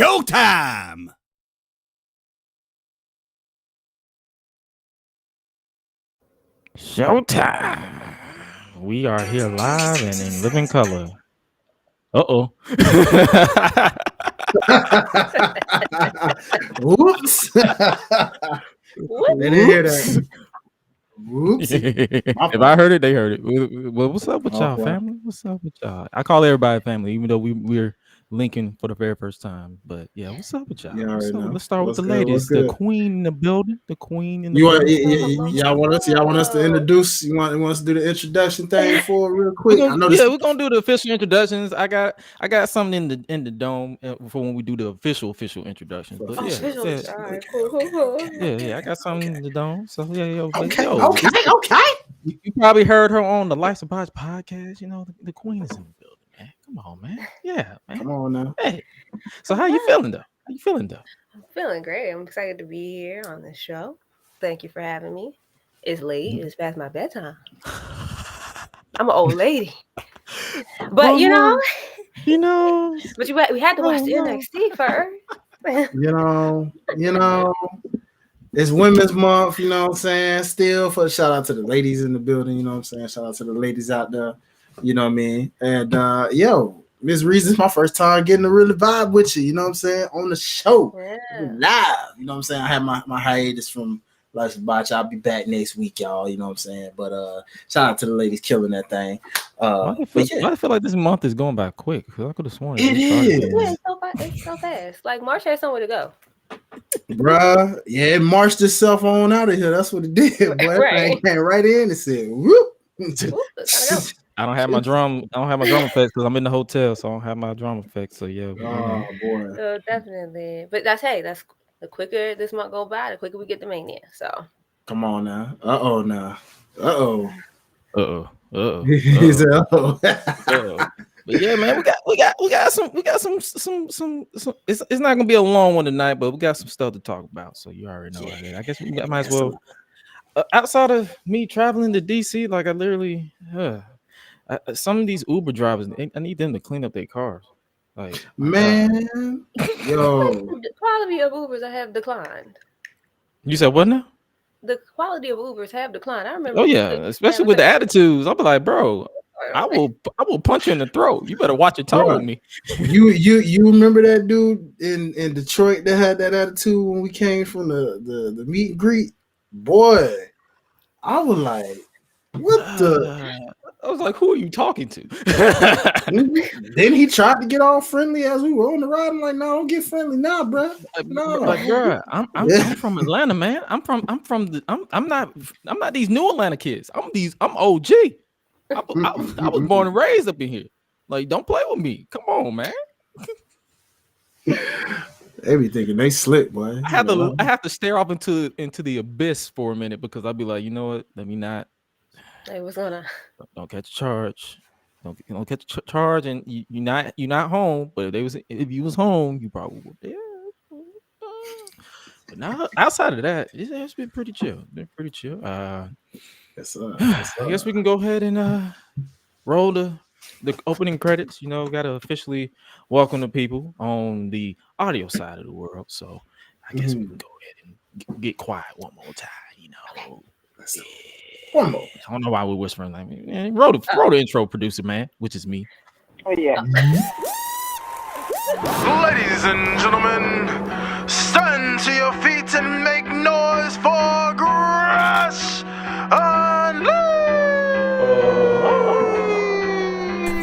showtime. Showtime. We are here live and in living color. Uh-oh. Whoops. They didn't hear that. Whoops. If I heard it, they heard it. Well, what's up with y'all, family? What's up with y'all? I call everybody family, even though we're linking for the very first time. But yeah, what's up with y'all? Let's start with the ladies. The queen in the building. The queen in the building. Y'all want us to introduce? You want us to do the introduction thing for real quick? We're gonna do the official introductions. I got something in the dome for when we do the official introductions. But All right, cool. Yeah, I got something in the dome. So Okay. You probably heard her on the Lights of Box podcast. You know, the queen is in the building, man. Come on, man. Yeah, man. Come on now. Hey, so how you feeling though? I'm feeling great. I'm excited to be here on this show. Thank you for having me. It's late. It's past my bedtime. I'm an old lady, but we had to watch the NXT first. you know. It's Women's Month, you know what I'm saying? Still, for shout out to the ladies in the building, you know what I'm saying? Shout out to the ladies out there, you know what I mean? And Ms. Reason's my first time getting to really vibe with you, you know what I'm saying? On the show, live, you know what I'm saying? I had my hiatus from Lights of Botch. I'll be back next week, y'all, you know what I'm saying? But shout out to the ladies killing that thing. I feel like this month is going by quick. I could have sworn it is. It's so fast. Like March has somewhere to go. Bruh, it marched itself on out of here. That's what it did. Boy, that came right in and said, whoop. I don't have my drum effects because I'm in the hotel, so I don't have my drum effects. So yeah. Oh boy. So definitely. But that's the quicker this month go by, the quicker we get to Mania. So come on now. He said, But yeah, man, we got some. It's not gonna be a long one tonight, but we got some stuff to talk about. So you already know. Yeah. I guess we might as well. Outside of me traveling to DC, like I literally, some of these Uber drivers, I need them to clean up their cars. Like man, yo, the quality of Ubers have declined. You said what now? The quality of Ubers have declined. I remember. Oh yeah, especially with the attitudes. I'll be like, bro. I will punch you in the throat. You better watch your tone with me. You remember that dude in Detroit that had that attitude when we came from the meet and greet? Boy, I was like, what the? I was like, who are you talking to? Then he tried to get all friendly as we were on the ride. I'm like, no, don't get friendly now, bro. No, like, bro, I'm from Atlanta, man. I'm not these new Atlanta kids. I'm OG. I was born and raised up in here. Like, don't play with me. Come on, man. They be thinking they slick, boy. I have to stare off into the abyss for a minute because I'll be like, you know what? Let me not. Hey, what's going on? Don't catch a charge. Don't catch a charge, and you're not home. But if you was home, you probably would. Yeah. But now outside of that, it's been pretty chill. I guess we can go ahead and roll the opening credits. You know, got to officially welcome the people on the audio side of the world. So I guess we can go ahead and get quiet one more time. You know, one more. I don't know why we're whispering like me. Man, roll the intro, producer man, which is me. Oh yeah. Ladies and gentlemen, stand to your feet and make noise for GRESH Unleashed.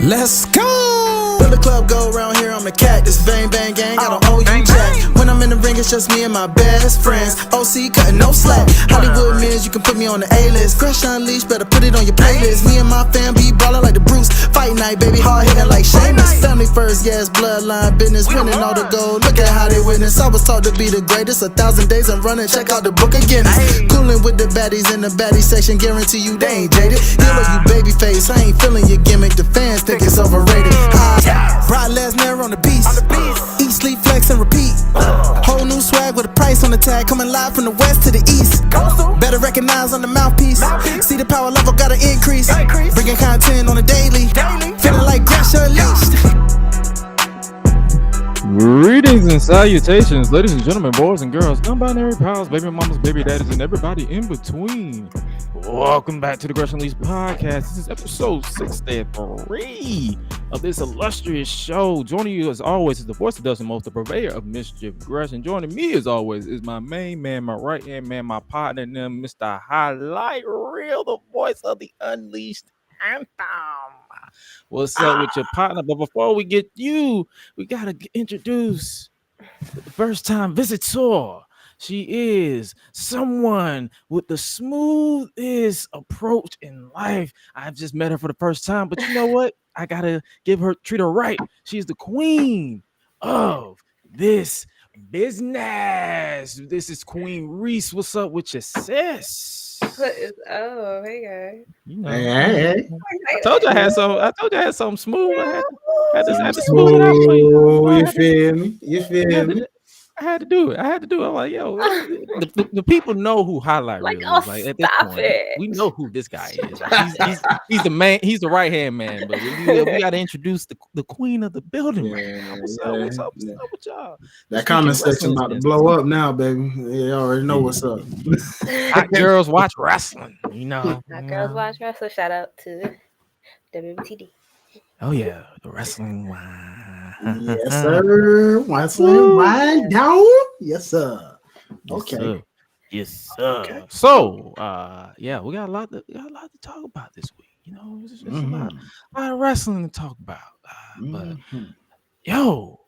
Let's go! When the club go around here, I'm a cactus. Bang, bang, gang, I don't owe you jack. When I'm in the ring, it's just me and my best friends. OC cutting no slack. Hollywood Miz, you can put me on the A-list. GRESH Unleashed, better put it on your playlist. Me and my fam be ballin' like the Bruce. Fight night, baby, hard hitting like Sheamus. Family first, yes, bloodline business. Winning all the gold, look at how they witness. I was taught to be the greatest. 1,000 days and running, check out the book of Guinness. Coolin' with the baddies in the baddie section. Guarantee you they ain't jaded. Yellow, you baby face, I ain't feeling your gimmick. The fans think it's overrated. Brock Lesnar on the beast. Eat, sleep, flex, and repeat. Whole new swag with a price on the tag. Coming live from the west to the east. Better recognize on the mouthpiece. See the power level gotta increase. Bringing content on a daily. Feeling like GRESH Unleashed. Greetings and salutations, ladies and gentlemen, boys and girls, non-binary pals, baby mamas, baby daddies, and everybody in between. Welcome back to the GRESH UNLEASHED podcast. This is episode 63 of this illustrious show. Joining you as always is the voice that does the most, the purveyor of mischief, Gresh. And joining me as always is my main man, my right-hand man, my partner, Mr. Highlight Reel, the voice of the Unleashed Anthem. What's up with your partner? But before we get you, we gotta introduce the first time visitor. She is someone with the smoothest approach in life. I've just met her for the first time, but you know what? I gotta treat her right. She's the queen of this business. This is Queen Reese. What's up with your sis? Oh, hey guys. You know, Hey. I told you I had something smooth. I had to smooth it out for you. You feel me? You feel me? I had to do it. I'm like, yo, the people know who Highlight Like, really is. Like at this point, we know who this guy is. He's the man. He's the right hand man. But we got to introduce the queen of the building right now. What's up with y'all? That comment section about to blow up now, baby. You already know what's up. Hot girls watch wrestling. You know. Hot girls watch wrestling. Shout out to WTD. Oh yeah, the wrestling. Yes, sir. Wrestling wind down. Yes, sir. Okay. Yes, sir. Okay. So, yeah, we got a lot to talk about this week. You know, it's a lot of wrestling to talk about. But yo,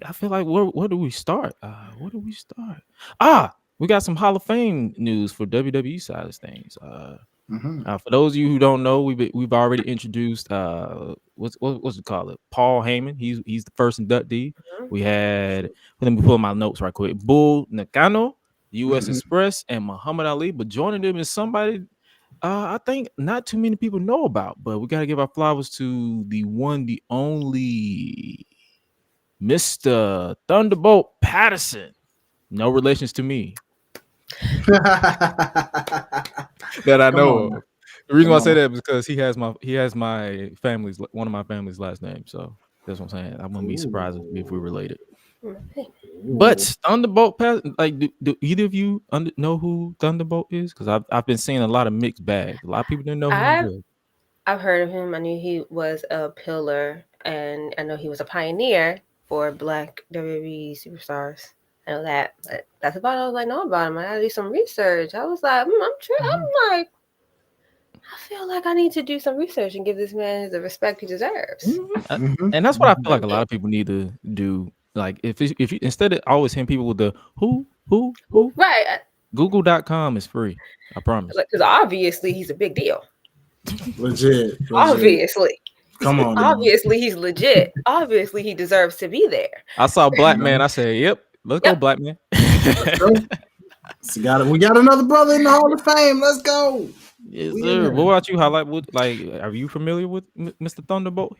I feel like where do we start? We got some Hall of Fame news for WWE side of things. For those of you who don't know, we've already introduced what's it called? Paul Heyman. He's the first inductee. We had, let me pull my notes right quick. Bull Nakano, U.S. Express, and Muhammad Ali. But joining them is somebody I think not too many people know about. But we got to give our flowers to the one, the only Mr. Thunderbolt Patterson. No relations to me. That I know of. The reason why I say that is because he has my family's, one of my family's last names. So that's what I'm saying. I wouldn't be surprised if we're related. But Thunderbolt, like, do either of you know who Thunderbolt is? Because I've been seeing a lot of mixed bags. A lot of people didn't know who he was. I've heard of him. I knew he was a pillar, and I know he was a pioneer for Black WWE superstars. I know that, but that's about all I know about him. I gotta do some research. I was like, I feel like I need to do some research and give this man the respect he deserves. And that's what I feel like a lot of people need to do. Like if you instead of always hitting people with the who, right? Google.com is free. I promise. Because obviously he's a big deal. Legit. Obviously. Come on. Obviously he's legit. Obviously he deserves to be there. I saw a black man. I said, "Yep, let's go, black man." We got another brother in the Hall of Fame. Let's go. Yes, sir. What about you? Are you familiar with Mr. Thunderbolt?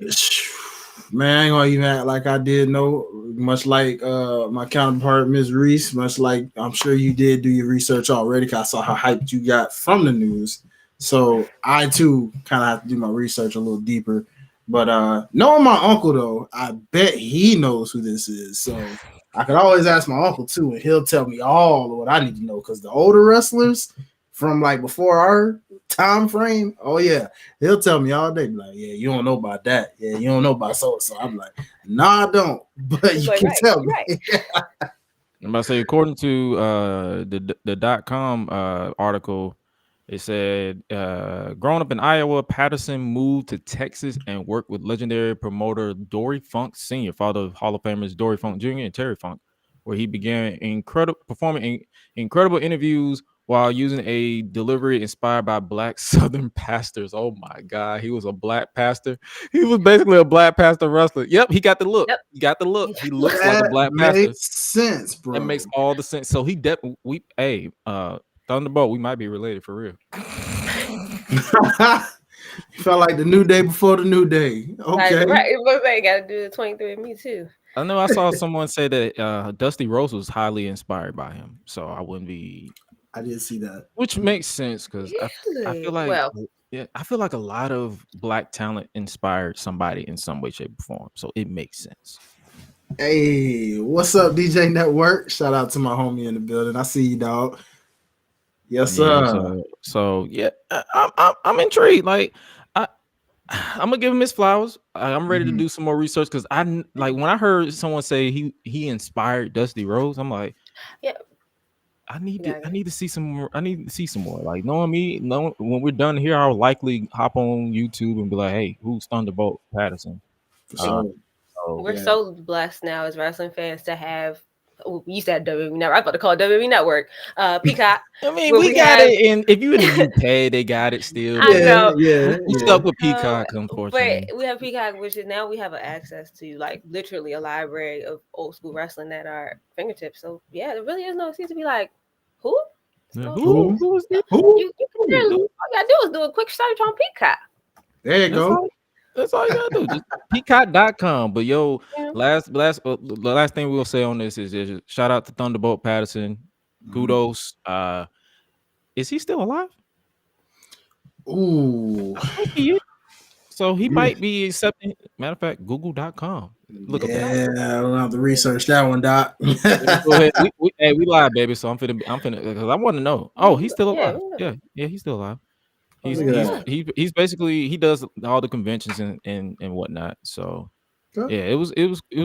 Man, I ain't gonna even act like I did know. Much like my counterpart, Ms. Reese. Much like I'm sure you did do your research already. Cause I saw how hyped you got from the news. So I too kind of have to do my research a little deeper. But knowing my uncle though, I bet he knows who this is. So I could always ask my uncle too, and he'll tell me all of what I need to know. Because the older wrestlers from like before our time frame, oh yeah, he'll tell me all day. Like, yeah, you don't know about that. Yeah, you don't know about so. I'm like, nah, I don't. But you can tell me. Right. I'm about to say, according to the .com article, it said, growing up in Iowa, Patterson moved to Texas and worked with legendary promoter Dory Funk Sr., father of Hall of Famers Dory Funk Jr. and Terry Funk, where he began performing incredible interviews while using a delivery inspired by Black Southern pastors. Oh my God, he was a black pastor. He was basically a black pastor wrestler. Yep, he got the look. Yep. He got the look. He looks like a black pastor. Makes sense, bro. That makes all the sense. So he definitely, Thunderbolt, we might be related for real. Felt like the new day before the new day. Okay. Right. But they got to do the 23andMe too. I know I saw someone say that Dusty Rhodes was highly inspired by him. So I wouldn't be. I did see that. Which makes sense because I feel like I feel like a lot of black talent inspired somebody in some way, shape, or form. So it makes sense. Hey, what's up, DJ Network? Shout out to my homie in the building. I see you, dog. Yes, sir. Yeah, so yeah, I'm intrigued. Like I'm gonna give him his flowers. I'm ready to do some more research because like when I heard someone say he inspired Dusty Rhodes, I'm like, Yeah. I need to see some more. I need to see some more. Like knowing me, when we're done here, I'll likely hop on YouTube and be like, hey, who's Thunderbolt Patterson? We're so blessed now as wrestling fans to have. You said WWE Network. I was about to call it WWE Network. Peacock. I mean, we got it. And if you're in the UK, they got it still. I know. We stuck with Peacock, unfortunately. But we have Peacock, which is now we have access to like literally a library of old school wrestling at our fingertips. So yeah, there really is no excuse to be like, who? Who is this? You can all you gotta do is do a quick search on Peacock. There you go. That's all you gotta do. Just peacock.com. But yo, the last thing we'll say on this is just shout out to Thunderbolt Patterson. Kudos. Is he still alive? Ooh. I think he is. So he might be accepting. Matter of fact, google.com. Look up that. Yeah, we'll have to research that one, Doc. Go ahead. We live, baby. So I'm finna because I want to know. Oh, he's still alive. Yeah, he's still alive. He's basically he does all the conventions and whatnot. So yeah, it was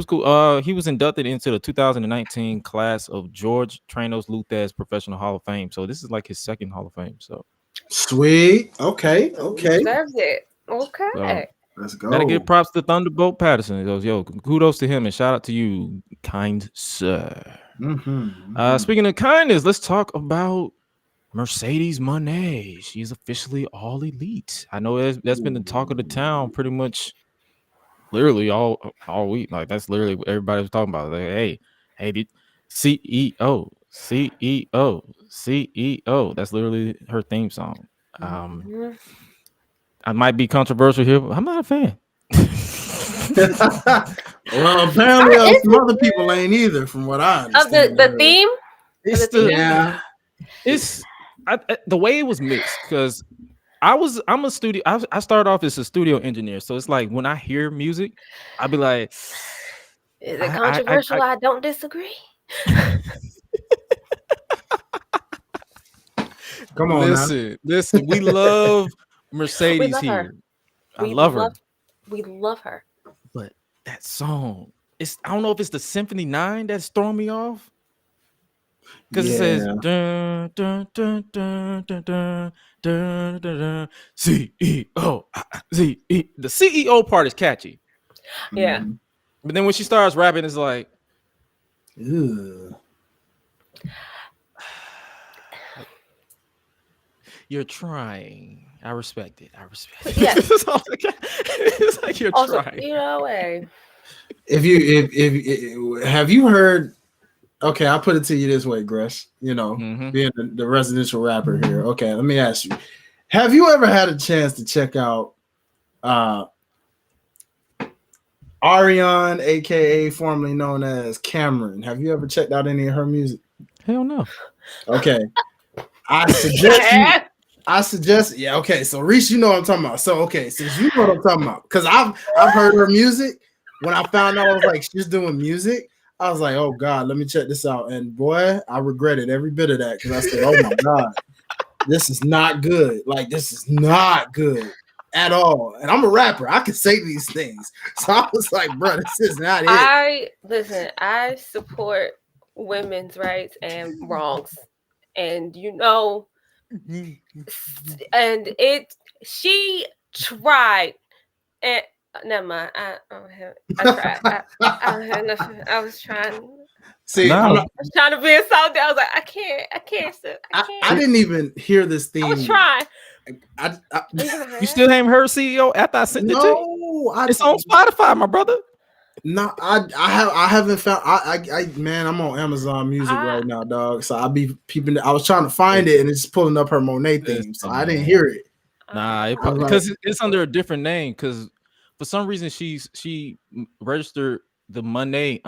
cool. He was inducted into the 2019 class of George Tranos Luthez Professional Hall of Fame. So this is like his second Hall of Fame. So sweet. Okay. Deserves it. Okay. So, let's go. Gotta give props to Thunderbolt Patterson. He goes, yo, kudos to him and shout out to you, kind sir. Speaking of kindness, let's talk about Mercedes Moné. She's officially all elite. I know that's been the talk of the town pretty much literally all week. Like that's literally what everybody was talking about. Like, hey, CEO. That's literally her theme song. I might be controversial here, but I'm not a fan. Well, apparently some other people ain't either, from what I understand. Of the theme? It's the way it was mixed because I'm a studio. I started off as a studio engineer, so it's like when I hear music, I'd be like, "Is it controversial? I don't disagree." Come on, listen. We love Mercedes here. I love her. We love her. But that song, I don't know if it's the Symphony 9 that's throwing me off. Because it says dun, dun, dun, dun, dun, dun, dun, dun, dun, CEO. The CEO part is catchy. Yeah. But then when she starts rapping, it's like, ew. You're trying. I respect it. Yeah. It's like you're trying. You know, if have you heard? Okay, I'll put it to you this way, Gresh. You know, being the residential rapper here. Okay, let me ask you: have you ever had a chance to check out Ariane, aka formerly known as Cameron? Have you ever checked out any of her music? Hell no. Okay, I suggest, yeah, okay. So Reese, you know what I'm talking about. So okay, since you know what I'm talking about, because I've heard her music. When I found out I was like, she's doing music, I was like, oh God, let me check this out. And boy, I regretted every bit of that because I said, oh my God, this is not good. Like, this is not good at all. And I'm a rapper. I can say these things. So I was like, bro, this is not it. I support women's rights and wrongs. And you know, and she tried, and never mind. I tried. I was trying. See, I was trying to be insulted. I was like, I can't. I didn't even hear this theme. I was trying. You still haven't heard CEO after I sent it to you? It's on Spotify, my brother. No, I haven't found. Man, I'm on Amazon Music right now, dog. So I'll be peeping. I was trying to find it, and it's pulling up her Moné theme. So I didn't hear it. Nah, because it's under a different name. Because for some reason she registered the Moné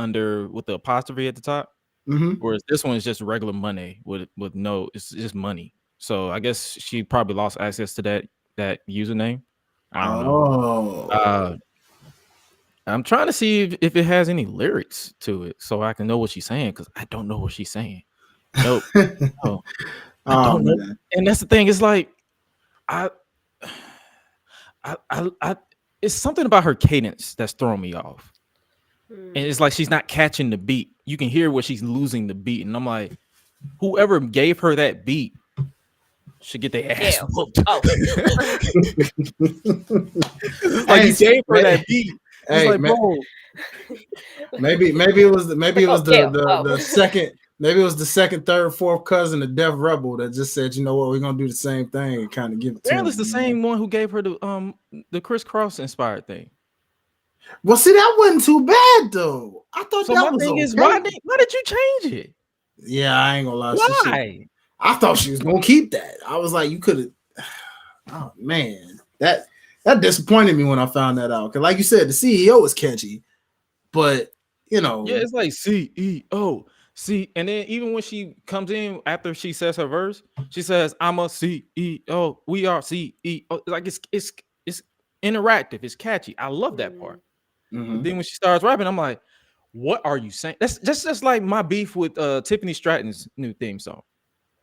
with the apostrophe at the top, whereas this one is just regular Moné with no. It's just money. So I guess she probably lost access to that username. I don't know. I'm trying to see if it has any lyrics to it, so I can know what she's saying. Because I don't know what she's saying. Nope. No, I don't know. Man. And that's the thing. It's like I it's something about her cadence that's throwing me off. And it's like she's not catching the beat. You can hear where she's losing the beat, and I'm like, whoever gave her that beat should get their ass whooped. Oh. Like you gave her that beat. Hey, like, bro. Maybe it was the second. Maybe it was the second, third, fourth cousin of Def Rebel that just said, you know what, we're gonna do the same thing and kind of give it to him. It's the same one who gave her the crisscross inspired thing. Well, see, that wasn't too bad though. I thought So that my was thing okay. is, why did you change it? Yeah, I ain't gonna lie. Why? I thought she was gonna keep that. I was like, you could have. Oh man, that disappointed me when I found that out. Cause like you said, the CEO is catchy, but you know, yeah, it's like CEO. See, and then even when she comes in after she says her verse, she says, "I'm a CEO. We are CEO." Like it's interactive. It's catchy. I love that part. Mm-hmm. But then when she starts rapping, I'm like, "What are you saying?" That's just like my beef with Tiffany Stratton's new theme song.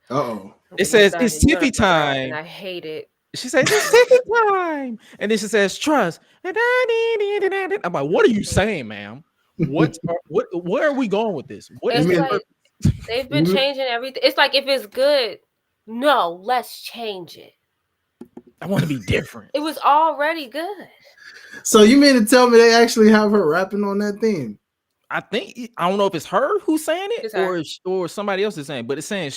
Uh-oh. It says it's Tiffy time. And I hate it. She says it's Tiffy time, and then she says trust. I'm like, "What are you saying, ma'am? Where are we going with this? What is like, they've been changing everything. It's like if it's good, no, let's change it. I want to be different. It was already good. So you mean to tell me they actually have her rapping on that theme? I don't know if it's her who's saying it or somebody else is saying, but it's saying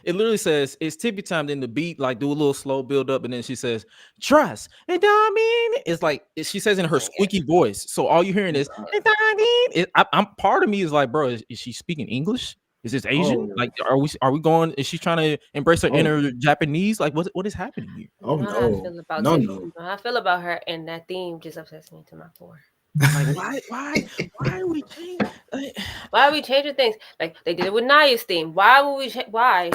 it literally says it's Tippy time. Then the beat like do a little slow build up, and then she says trust. And I mean, it's like she says in her squeaky voice. So all you're hearing is I'm part of me is like, bro, is she speaking English? Is this Asian? Like, are we going? Is she trying to embrace her inner Japanese? Like, what is happening here? Oh no! How I feel about her and that theme just upsets me to my core. Like, why are we changing? Why are we changing things? Like they did it with Naya's theme. Why would we? Why?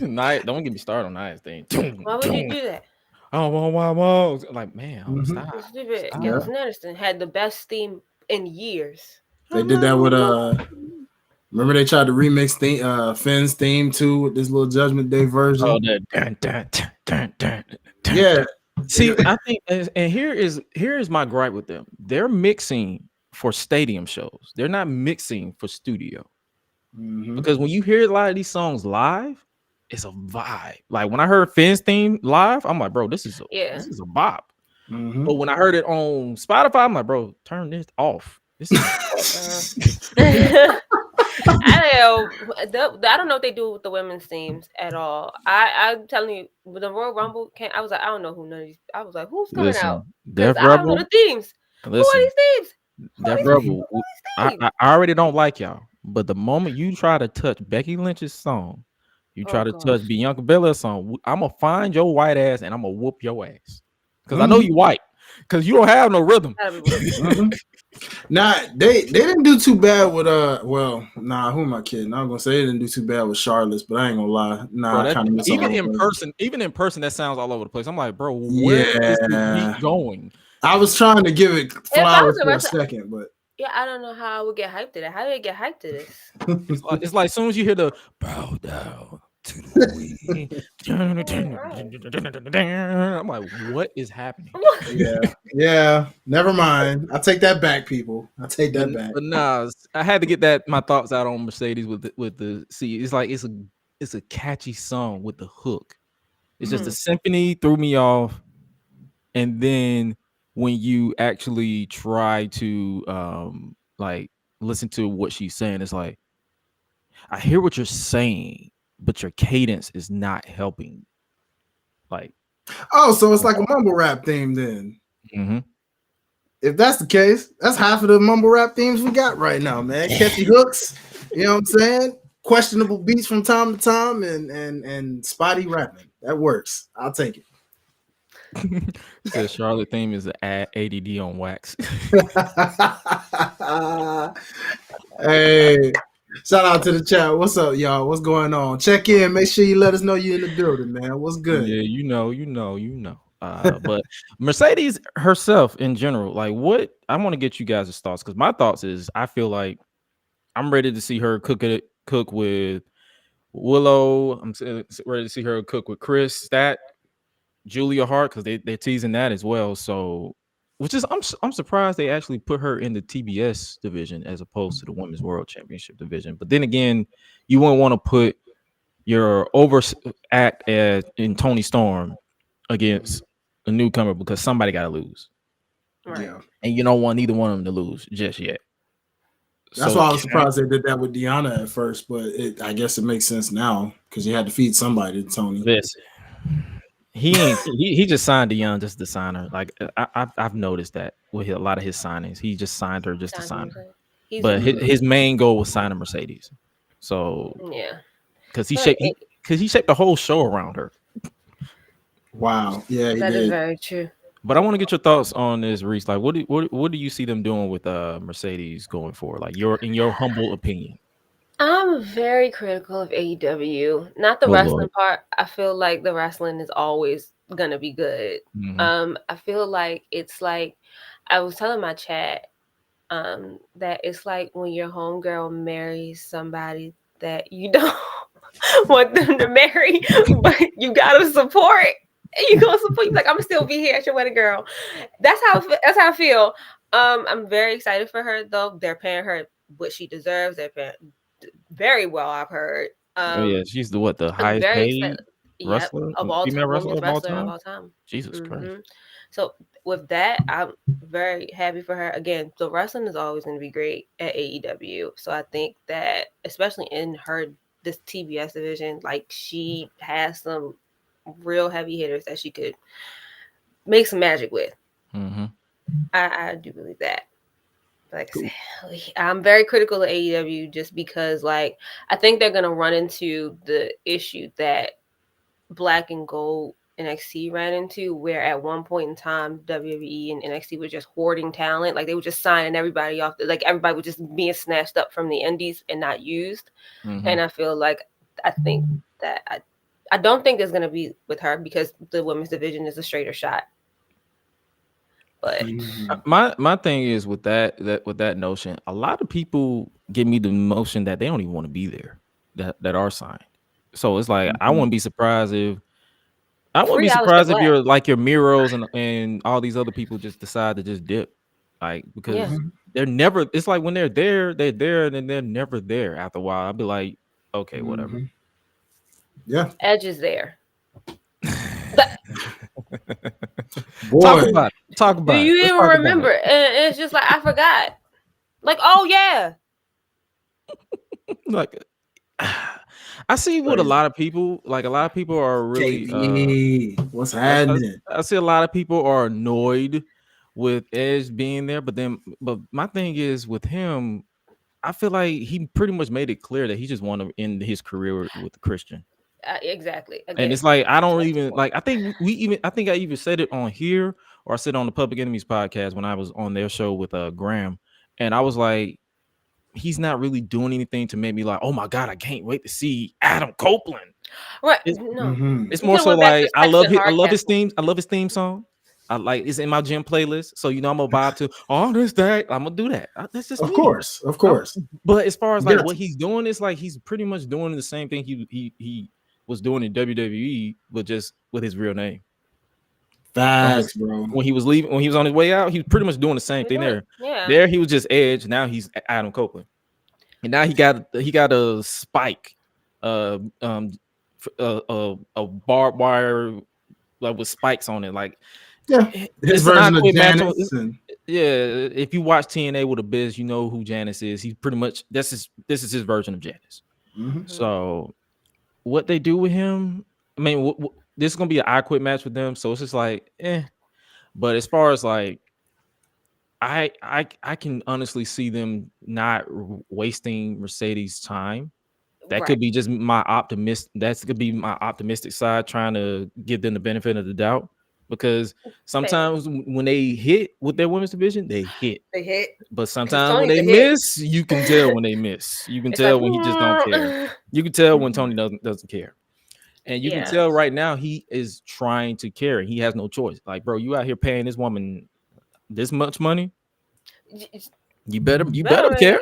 Naya, don't get me started on Naya's theme. Why would you do that? Oh, like man, stop. Stupid. Gilson Anderson had the best theme in years. They did that with remember they tried to remix Finn's theme too with this little Judgment Day version. Oh, that dun. Yeah. See, I think, and here is my gripe with them. They're mixing for stadium shows. They're not mixing for studio. Mm-hmm. Because when you hear a lot of these songs live, it's a vibe. Like when I heard Finn's theme live, I'm like, bro, this is a bop. Mm-hmm. But when I heard it on Spotify, I'm like, bro, turn this off. This is I don't know if they do with the women's teams at all. I'm telling you, with the Royal Rumble I was like, I don't know who none of these. I was like, who's coming out? Def Rebel. I don't know the teams. Who are these teams? Def Rebel. I already don't like y'all, but the moment you try to touch Becky Lynch's song, you try to touch Bianca Belair's song, I'm gonna find your white ass and I'm gonna whoop your ass because I know you white because you don't have no rhythm. Nah, they didn't do too bad with who am I kidding? I'm gonna say they didn't do too bad with Charlotte's, but I ain't gonna lie. Nah, I kind of miss even in person, that sounds all over the place. I'm like, bro, where is the beat going? I was trying to give it flowers for a second, but yeah, I don't know how I would get hyped to that. How do I get hyped to this? It's like as soon as you hear the bow down to the I'm like, what is happening? Yeah. Never mind. I take that back, people. I take that back. But nah, I had to get my thoughts out on Mercedes with the see. It's like it's a catchy song with the hook. It's just the symphony threw me off, and then when you actually try to like listen to what she's saying, it's like I hear what you're saying, but your cadence is not helping. Like, so it's like a mumble rap theme then. Mm-hmm. If that's the case, that's half of the mumble rap themes we got right now, man. Catchy hooks, you know what I'm saying? Questionable beats from time to time, and spotty rapping. That works. I'll take it. The Charlotte theme is an ADD on wax. Hey, shout out to the chat. What's up, y'all? What's going on? Check in. Make sure you let us know you're in the building, man. What's good? Yeah, you know. But Mercedes herself in general, like what I want to get you guys' thoughts, because my thoughts is I feel like I'm ready to see her cook with Willow. Ready to see her cook with Chris Stat, Julia Hart, because they're teasing that as well. So, which is I'm surprised they actually put her in the TBS division as opposed to the Women's World Championship division. But then again, you wouldn't want to put your overact in Tony Storm against a newcomer because somebody got to lose. Right. Yeah. And you don't want either one of them to lose just yet. That's why I was surprised they did that with Deanna at first, but I guess it makes sense now because you had to feed somebody, Tony. Listen, he just signed Deanna just to sign her. Like I've noticed that with a lot of his signings, he just signed her just to sign her. But his main goal was signing Mercedes. So yeah, because he shaped the whole show around her. Wow, yeah, that is very true. But I want to get your thoughts on this, Reese. Like, what do you see them doing with Mercedes going forward? Like, in your humble opinion. I'm very critical of AEW. Not the wrestling part. I feel like the wrestling is always gonna be good. Mm-hmm. I feel like it's like I was telling my chat that it's like when your homegirl marries somebody that you don't want them to marry, but you gotta support. And you gonna support. You like, I'm gonna still be here at your wedding, girl. That's how I feel. I'm very excited for her though. They're paying her what she deserves. They're paying very well, I've heard. Yeah, she's the highest paid wrestler, female wrestler of all time. Jesus Christ. So with that, I'm very happy for her. Again, the wrestling is always going to be great at AEW. So I think that especially in this TBS division, like she has some real heavy hitters that she could make some magic with. Mm-hmm. I do believe that. Like I said, I'm very critical of AEW just because, like, I think they're gonna run into the issue that Black and Gold NXT ran into, where at one point in time WWE and NXT were just hoarding talent. Like they were just signing everybody off. Like everybody was just being snatched up from the indies and not used. Mm-hmm. And I feel like I think that I don't think it's gonna be with her because the women's division is a straighter shot. But my thing is with that notion, a lot of people give me the notion that they don't even want to be there that are signed. So it's like I wouldn't be surprised if you're like your Miros and all these other people just decide to just dip, like because they're never. It's like when they're there, and then they're never there. After a while, I'll be like, okay, whatever. Yeah, Edge is there. Talk about it. Do you even remember? And it's just like I forgot. Like, oh yeah. Like I see what a lot of people are really what's happening? I see a lot of people are annoyed with Edge being there, but my thing is with him, I feel like he pretty much made it clear that he just wanted to end his career with Christian. Exactly. Again, and it's like I don't even like. I think I even said it on here, or I said on the Public Enemies podcast when I was on their show with Graham, and I was like, he's not really doing anything to make me like, oh my god, I can't wait to see Adam Copeland. Right? It's more so like I love his theme song. I like it's in my gym playlist, so I'm gonna vibe to all this day. I'm gonna do that. That's just of course. But as far as like what he's doing, it's like he's pretty much doing the same thing he was doing in WWE, but just with his real name. Facts, bro. When he was on his way out, he was pretty much doing the same thing there. Yeah. There he was just Edge. Now he's Adam Copeland, and now he got a spike, a barbed wire like with spikes on it, like. Yeah, his version of Janice. If you watch TNA with a Biz, you know who Janice is. He's pretty much this is his version of Janice. Mm-hmm. So, what they do with him, I mean, this is gonna be an I Quit match with them. So it's just like, But as far as like, I can honestly see them not wasting Mercedes' time. That could be just my optimistic side, trying to give them the benefit of the doubt. Because sometimes when they hit with their women's division, they hit. But sometimes when they miss, you can tell when they miss. You can tell when he just don't care. You can tell when Tony doesn't care. And you can tell right now he is trying to carry. He has no choice. Like, bro, you out here paying this woman this much money. You better care.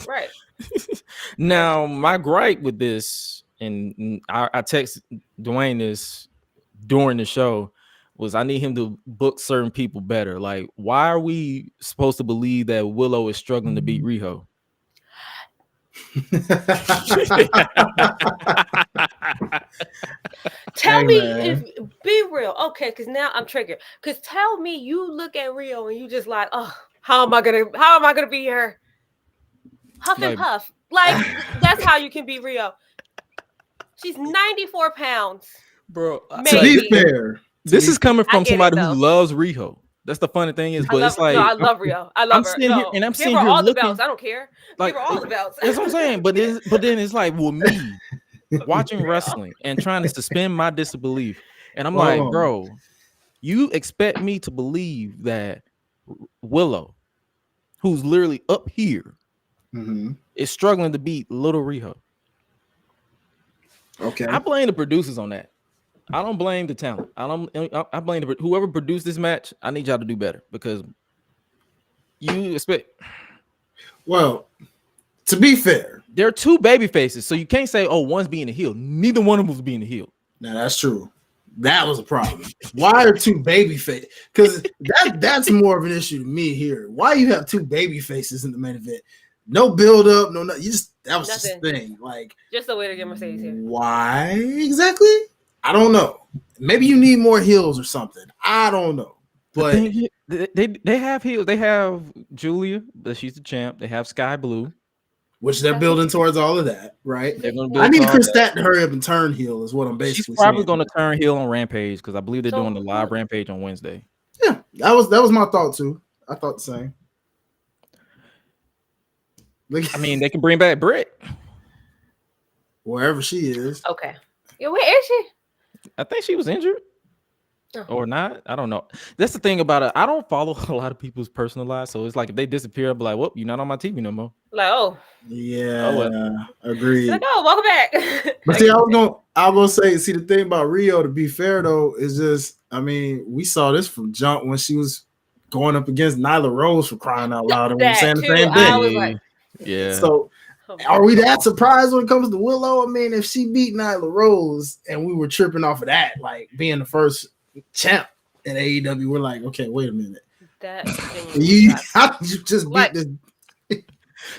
Right. Now, my gripe with this, and I text Dwayne this during the show, was I need him to book certain people better. Like, why are we supposed to believe that Willow is struggling to beat Riho? Tell me if be real, okay? Because now I'm triggered. Because tell me you look at Rio and you just like, oh, how am I gonna be her? Huff and puff, like that's how you can be Rio. She's 94 pounds, bro. To be fair, this is coming from somebody who loves Riho. That's the funny thing is, but it's like I love Rio. I love her. Here, and I'm sitting give her here all looking, the belts. I don't care. Like, give her all the belts. That's what I'm saying. But then it's like, well, me watching wrestling and trying to suspend my disbelief, and I'm like, bro, you expect me to believe that Willow, who's literally up here, is struggling to beat Little Riho? Okay, I blame the producers on that. I don't blame the talent. I blame whoever produced this match. I need y'all to do better because you expect. Well, to be fair, there are two baby faces, so you can't say, "Oh, one's being a heel." Neither one of them was being a heel. Now that's true. That was a problem. Why are two baby faces? Because that's more of an issue to me here. Why you have two baby faces in the main event? No build up, no. You just that was just the thing. Like just a way to get Mercedes here. Why exactly? I don't know. Maybe you need more heels or something. I don't know. But they have heels. They have Julia, but she's the champ. They have Sky Blue, which they're building towards all of that, right? I need Chris Stat to hurry up and turn heel is what I'm basically saying. She's probably saying. going to turn heel on Rampage because I believe they're doing the live Rampage on Wednesday. Yeah, that was my thought too. I thought the same. I mean, they can bring back Britt wherever she is. Okay. Yeah, where is she? I think she was injured. Or not. I don't know. That's the thing about it. I don't follow a lot of people's personal lives. So it's like if they disappear, I'll be like, whoop, you're not on my TV no more. Like, yeah, agreed. Like, welcome back. But see, I was gonna say, see, the thing about Rio, to be fair though, is just, I mean, we saw this from jump when she was going up against Nyla Rose, for crying out loud, and we were saying the same thing. I was like, yeah. So are we that surprised when it comes to Willow? I mean, if she beat Nyla Rose and we were tripping off of that, like being the first champ in AEW, we're like, okay, wait a minute. How did you just beat this?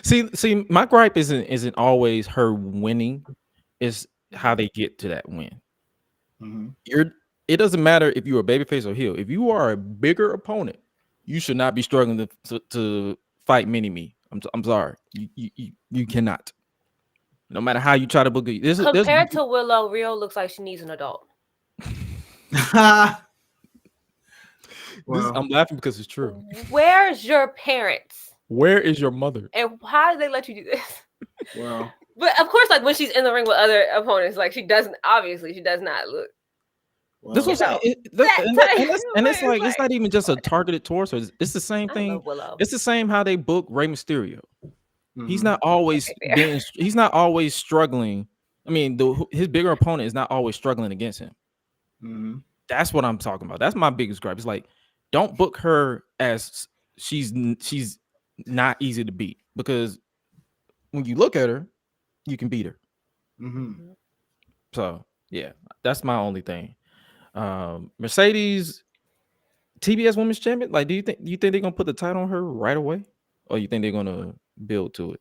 See, my gripe isn't always her winning, it's how they get to that win. It doesn't matter if you're a babyface or heel. If you are a bigger opponent, you should not be struggling to fight mini-me. I'm sorry. You cannot. No matter how you try to book it. Compared to Willow, Rio looks like she needs an adult. I'm laughing because it's true. Where's your parents? Where is your mother? And how did they let you do this? Well, but of course, like when she's in the ring with other opponents, like she does not look. Well, this was and it's like it's not even just a targeted towards her. It's the same thing. It's the same how they book Rey Mysterio. He's not always he's not always struggling. I mean, his bigger opponent is not always struggling against him. That's what I'm talking about. That's my biggest gripe. It's like, don't book her as she's not easy to beat, because when you look at her, you can beat her. So yeah, that's my only thing. Mercedes, TBS Women's Champion. Like, do you think they're gonna put the title on her right away, or you think they're gonna build to it?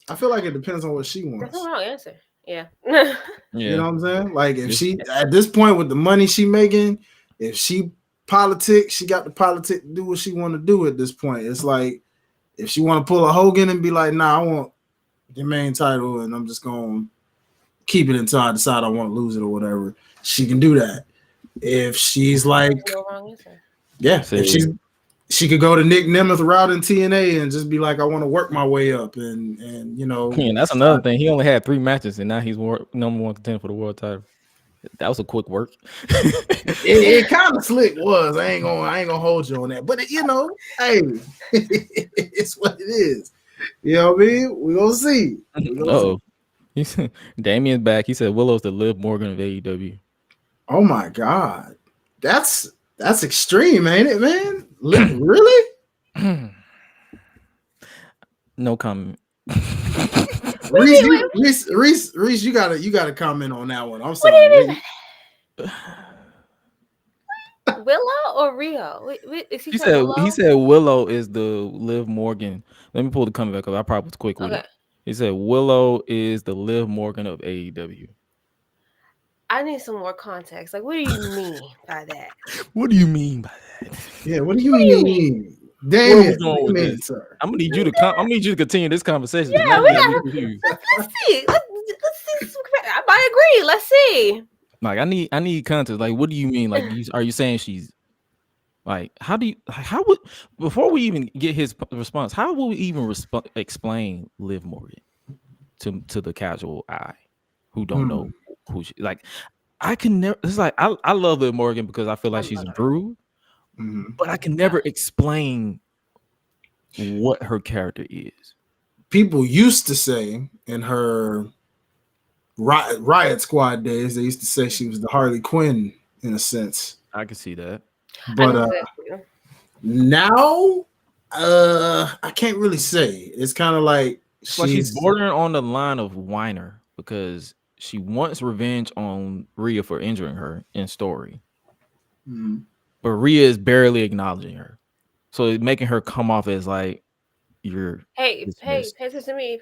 I feel like it depends on what she wants. That's a wrong answer. Yeah. You know what I'm saying? Like, if she at this point with the money she making, if she politics, she got the politics to do what she want to do at this point. It's like if she want to pull a Hogan and be like, nah, I want the main title and I'm just gonna keep it until I decide I want to lose it or whatever, she can do that. If she's like, if she could go to Nick Nemeth route in TNA and just be like, I want to work my way up, and you know, that's another thing. He only had 3 matches and now he's number 1 contender for the world title. That was a quick work. it kind of slick was. I ain't gonna hold you on that, but you know, hey, it's what it is. You know what I mean? We gonna see. He said Damien's back. He said Willow's the Liv Morgan of AEW. Oh my God, that's extreme, ain't it, man? Really? No comment. Reese, you gotta comment on that one. I'm sorry. Willow or Rio? Is He said Willow is the Liv Morgan. Let me pull the comment back up. I probably was quick with it. He said Willow is the Liv Morgan of AEW. I need some more context. Like, what do you mean by that? What do you mean by that? Yeah, what do you mean? Damn, sir. I'm gonna need you to I'm need you to continue this conversation. Yeah, let's see. Let's see. I might agree. Let's see. Like, I need context. Like, what do you mean? Like, are you saying she's like? How would before we even get his response? How will we even explain Liv Morgan to the casual eye who don't know who she like? I can never. It's like I love Liv Morgan because I feel like she's improved, but I can never explain what her character is. People used to say in her Riot Squad days, they used to say she was the Harley Quinn in a sense. I can see that, but now I can't really say. It's kind of like she's bordering on the line of whiner because she wants revenge on Rhea for injuring her in story, but Rhea is barely acknowledging her, so it's making her come off as like you're. Hey, pay attention to me.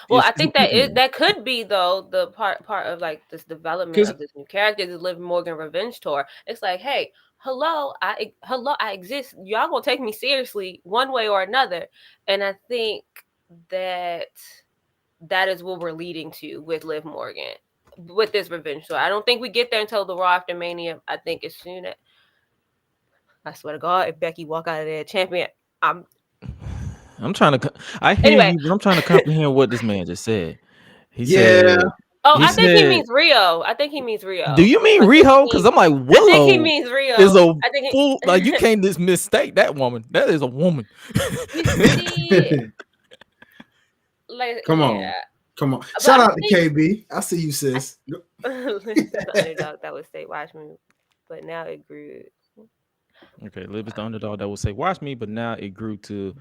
Well, I think that could be though the part of like this development of this new character, the Liv Morgan revenge tour. It's like, hey, hello, I exist. Y'all gonna take me seriously one way or another, and I think that is what we're leading to with Liv Morgan with this revenge tour. I don't think we get there until the Raw after Mania. I think as soon as I swear to God, if Becky walk out of there champion, I'm trying to. I hear you, but I'm trying to comprehend what this man just said. He said. Oh, I think he means Rio. Do you mean Rio? Because I'm like Willow. I think he means Rio. Is a fool. Like you can't just mistake that woman. That is a woman. Like, come on. Shout out to KB. I see you, sis. The underdog that would say, "Watch me," but now it grew. Okay, Liv is the underdog that would say, "Watch me," but now it grew to.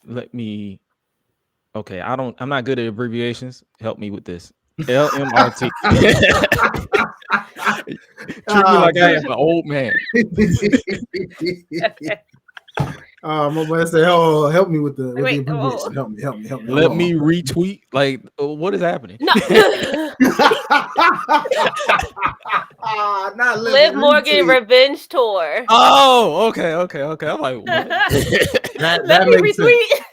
Let me. Okay, I'm not good at abbreviations. Help me with this. LMRT. Treat me like I am an old man. My boy said, help me with the abbreviation. Help me. Let me retweet. Like, what is happening? No. Not Liv Morgan revenge tour. Oh, okay. I'm like, what? Let me retweet.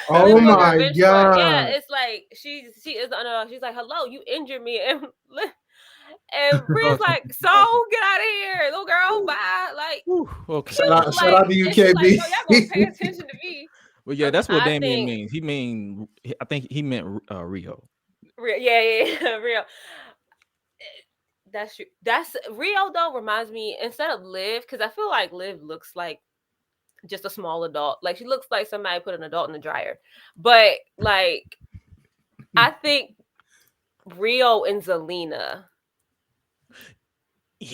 Oh my God! Yeah, it's like she is. She's like, hello, you injured me, and Bria's like, so get out of here, little girl. Bye. Like, okay. Shout out to you, KB. Like, y'all gonna pay attention to me. Well, yeah, that's what Damien means. I think he meant Rio. Yeah, Rio. That's true. That's Rio though. Reminds me instead of Liv, because I feel like Liv looks like just a small adult. Like she looks like somebody put an adult in the dryer. But like, I think Rio and Zelina.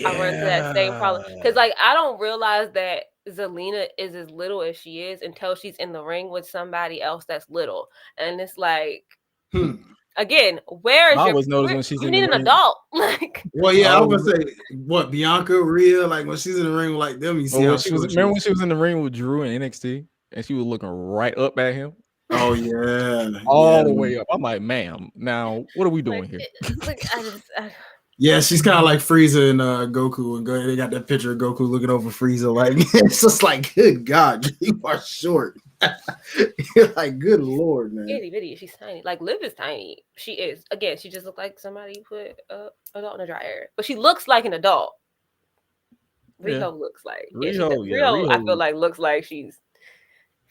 I run into that same problem because like I don't realize that Zelina is as little as she is until she's in the ring with somebody else that's little, and it's like. Again, where is I always notice when she's you in need the an ring. adult. Like, well, yeah, I was gonna say what Bianca, Rhea, like when she's in the ring with like them, you see how she was. Remember when she was in the ring with Drew in NXT and she was looking right up at him? Oh yeah, all the way up. I'm like, ma'am, now what are we doing here? Like, yeah, she's kind of like Frieza and Goku, and they got that picture of Goku looking over Frieza. Like it's just like, good God, you are short. You're like, good Lord, man. Itty bitty, she's tiny. Like Liv is tiny. She is. Again, she just looked like somebody put adult in a dryer, but she looks like an adult. Rio looks like Rio. I feel like looks like she's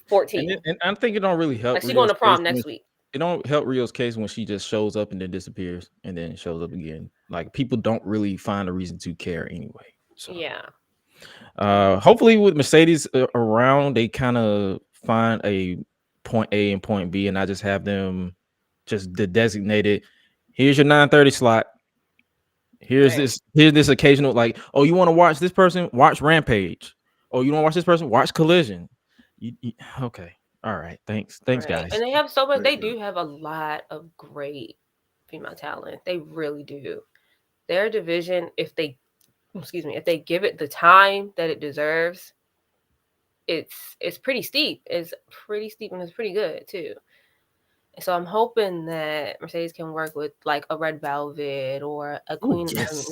14. And I think it don't really help. Like she's going to prom next week. It don't help Rio's case when she just shows up and then disappears and then shows up again. Like people don't really find a reason to care anyway. So yeah. Hopefully with Mercedes around, they kind of find a point A and point B, and I just have them just the designated. Here's your 9:30 slot. Here's this occasional, like, oh, you want to watch this person? Watch Rampage. Oh, you want to watch this person? Watch Collision. Okay. All right. Thanks, guys. And they have so much. They do have a lot of great female talent. They really do. Their division, if they give it the time that it deserves, it's pretty steep. It's pretty steep and it's pretty good too. So I'm hoping that Mercedes can work with like a Red Velvet or a Queen.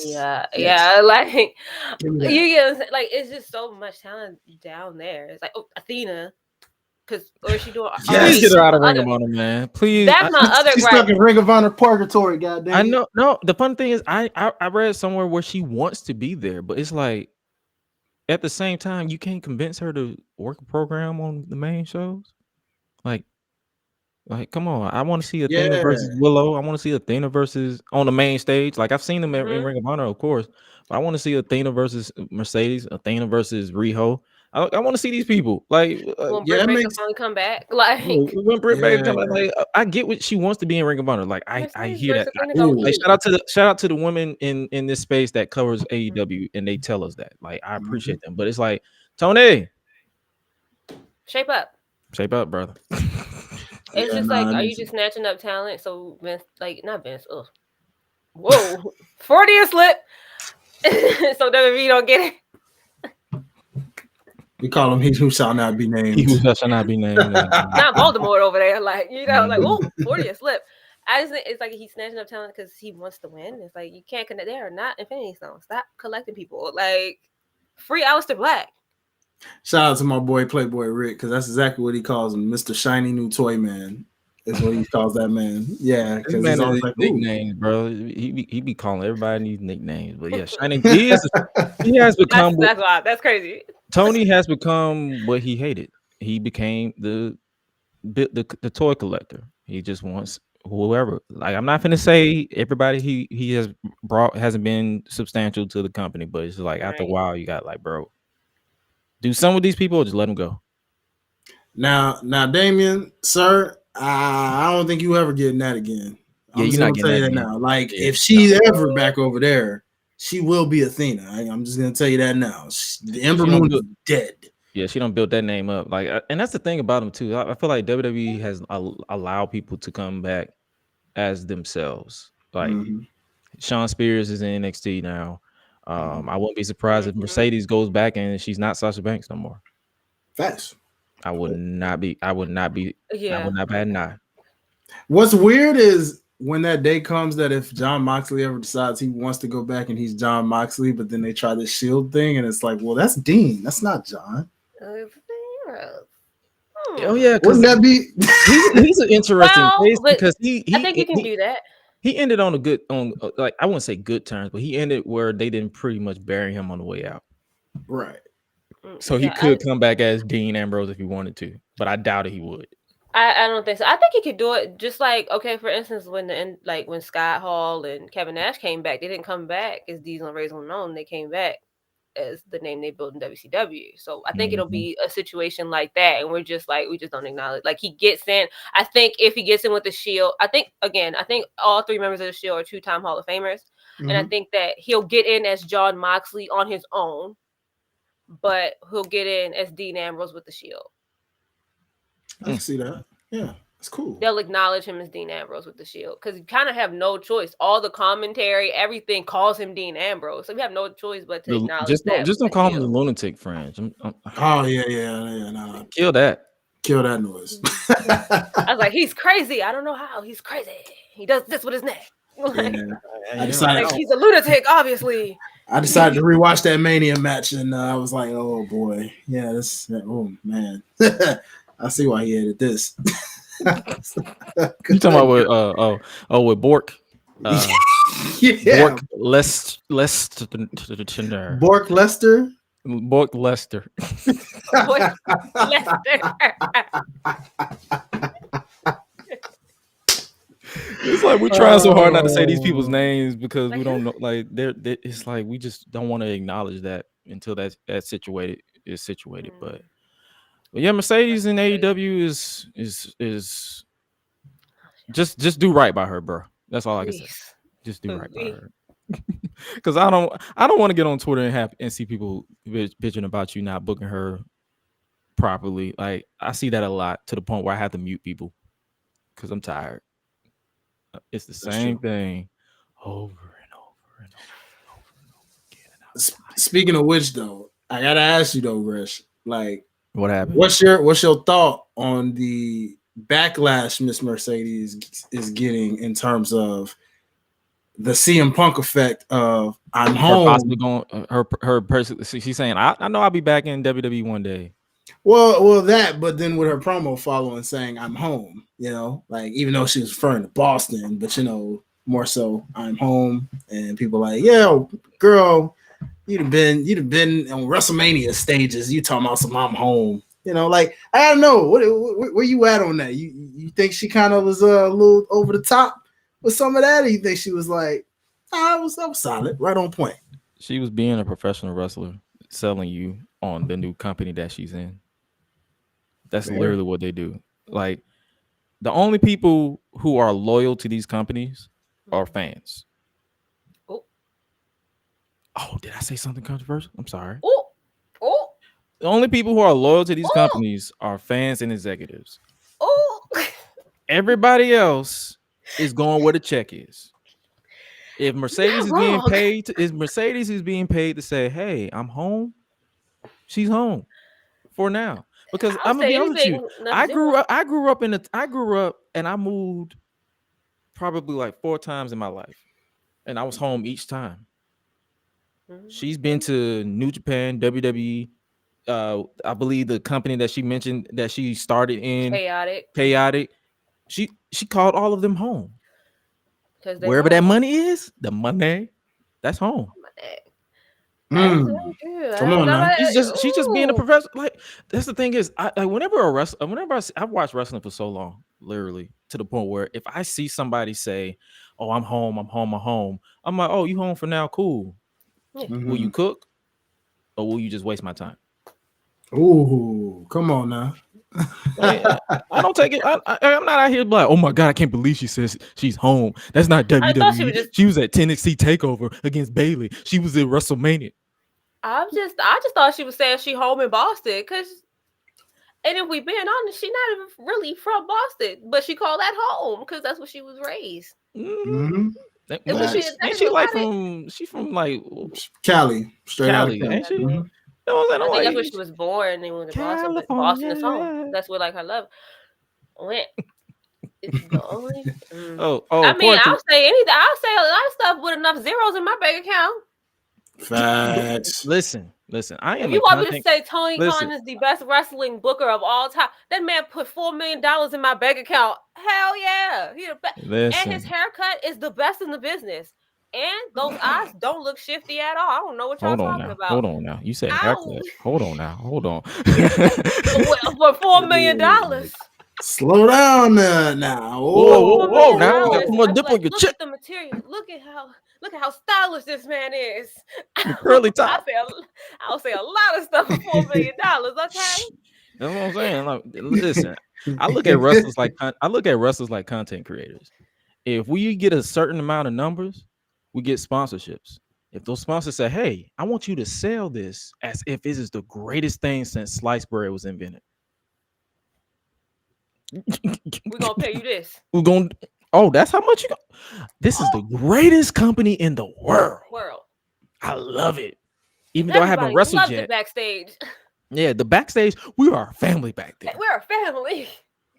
Yeah, like you get like it's just so much talent down there. It's like Athena, or is she doing? Please get her out of Ring of Honor, man. Please. That's my other. She's stuck in Ring of Honor purgatory. Goddamn. I know. No, the fun thing is, I read somewhere where she wants to be there, but it's like at the same time you can't convince her to work a program on the main shows, Like, come on! I want to see Athena versus Willow. I want to see Athena versus on the main stage. Like I've seen them in Ring of Honor, of course, but I want to see Athena versus Mercedes, Athena versus Riho. I want to see these people. Like, when Britt Baker finally come back, like when Britt Baker come back, like I get what she wants to be in Ring of Honor. Like I hear that. Like, shout out to the women in this space that covers AEW, and they tell us that. Like I appreciate them, but it's like Tony, shape up, brother. It's just like, are you just snatching up talent? So Vince, like, not Vince. Whoa, Freudian slip. So WWE don't get it. We call him he who shall not be named. He who shall not be named. Not Voldemort over there, like like Freudian slip. I just think it's like he's snatching up talent because he wants to win. It's like you can't connect. They are not Infinity Stones. Stop collecting people. Like free Aleister Black. Shout out to my boy Playboy Rick, because that's exactly what he calls him, Mr. Shiny New Toy Man. Is what he calls that man. Yeah, because he's always like nicknames, bro. He be calling everybody these nicknames, but yeah, Shiny. He has become. That's crazy. Tony has become what he hated. He became the toy collector. He just wants whoever. Like I'm not gonna say everybody he has brought hasn't been substantial to the company, but it's like after a while you got like, bro. Do some of these people or just let them go? Now, Damien, sir, I don't think you ever getting that again. Yeah, you're not getting that now. Like, if she's ever back over there, she will be Athena. I'm just gonna tell you that now. The Ember Moon is dead. Yeah, she don't build that name up. Like, and that's the thing about them too. I feel like WWE has allowed people to come back as themselves. Like, Shawn Spears is in NXT now. I wouldn't be surprised if Mercedes goes back and she's not Sasha Banks no more. Facts. I would not be. I would not bat an eye. What's weird is when that day comes that if Jon Moxley ever decides he wants to go back and he's Jon Moxley, but then they try this Shield thing and it's like, well, that's Dean. That's not John. Oh yeah, wouldn't that be? he's an interesting case because I think you can do that. He ended on like I wouldn't say good terms, but he ended where they didn't pretty much bury him on the way out. Right. So he could come back as Dean Ambrose if he wanted to, but I doubted he would. I don't think so. I think he could do it just like, okay, for instance, when Scott Hall and Kevin Nash came back, they didn't come back as Diesel and Razor Ramon. They came back as the name they built in WCW. So I think it'll be a situation like that, and we just don't acknowledge. Like he gets in. I think if he gets in with the Shield, I think all three members of the Shield are 2-time Hall of Famers, and I think that he'll get in as Jon Moxley on his own, but he'll get in as Dean Ambrose with the Shield. I can see that. Yeah, it's cool. They'll acknowledge him as Dean Ambrose with the Shield because you kind of have no choice. All the commentary, everything calls him Dean Ambrose, so we have no choice but to acknowledge that. Just don't call him the lunatic fringe. Oh yeah. Nah. Kill that noise. I was like, he's crazy. I don't know how. He's crazy. He does this with his neck. I decided he's a lunatic, obviously. I decided to rewatch that Mania match, and I was like, "Oh boy, yeah, oh man, I see why he added this." You talking about with Bork? Yeah, Bork Lester. Bork Lester. Bork Lester. It's like we're trying so hard not to say these people's names because we don't know. Like it's like we just don't want to acknowledge that until that situated. But yeah, Mercedes in AEW is Just do right by her, bro. That's all I can say. Just do right by her. Because I don't want to get on Twitter and see people bitching about you not booking her properly. Like I see that a lot to the point where I have to mute people because I'm tired. It's the same thing over and over and over. Speaking of which, though, I gotta ask you though, Gresh, like, what happened? What's your thought on the backlash Miss Mercedes is getting in terms of the CM Punk effect of I'm home? Possibly going her person. She's saying I know I'll be back in WWE one day. Well, that, but then with her promo following saying I'm home, like even though she was referring to Boston, but more so I'm home, and people like, yeah, girl, you'd have been on WrestleMania stages. You talking about some I'm home, like I don't know where you at on that. You think she kind of was a little over the top with some of that, or you think she was like, I was solid, right on point? She was being a professional wrestler, selling you on the new company that she's in. That's literally what they do. Like the only people who are loyal to these companies are fans. Oh, did I say something controversial? I'm sorry. Oh. The only people who are loyal to these companies are fans and executives. Everybody else is going where the check is. If Mercedes is being paid, to say, "Hey, I'm home," she's home for now. Because I'm gonna be honest with you, I grew up and I moved probably like 4 times in my life, and I was home each time. She's been to New Japan, WWE. I believe the company that she mentioned that she started in Chaotic. She called all of them home. Wherever that money is, the money, that's home. Come on now. She's just being a professional. Like that's the thing is, whenever I've watched wrestling for so long, literally to the point where if I see somebody say, "Oh, I'm home," I'm like, "Oh, you home for now? Cool." Will you cook, or will you just waste my time? Ooh, come on now. I don't take it. I'm not out here like, oh my god, I can't believe she says she's home. That's not WWE. She was at NXT Takeover against Bayley. She was at WrestleMania. I just thought she was saying she home in Boston, and if we being honest, she's not even really from Boston, but she called that home because that's where she was raised. She's from like Cali, straight out of Cali, ain't she? Mm-hmm. I think that's where she was born. And when Boston, but Boston is home. That's where like her love went. It's the only. I mean, I'll say anything. I'll say a lot of stuff with enough zeros in my bank account. Facts. Listen. I am. If you want me to say Tony Khan is the best wrestling booker of all time, that man put $4 million in my bank account. Hell yeah, and his haircut is the best in the business. And those eyes don't look shifty at all. I don't know what y'all talking about. Hold on now. You said haircut. Hold on. For $4 million. Slow down now. Whoa. Now you got to put more dip on your chip. Look at the material. Look at how stylish this man is. Curly top. I'll say a lot of stuff for $4 million. Okay. That's what I'm saying. Like, listen, I look at wrestlers like content creators. If we get a certain amount of numbers, we get sponsorships. If those sponsors say, "Hey, I want you to sell this as if this is the greatest thing since sliced bread was invented," we're gonna pay you this. We're gonna. Oh, that's how much you got. This is the greatest company in the world. I love it. Even though I haven't wrestled yet. The backstage. Yeah, the backstage. We are a family back there. We're a family.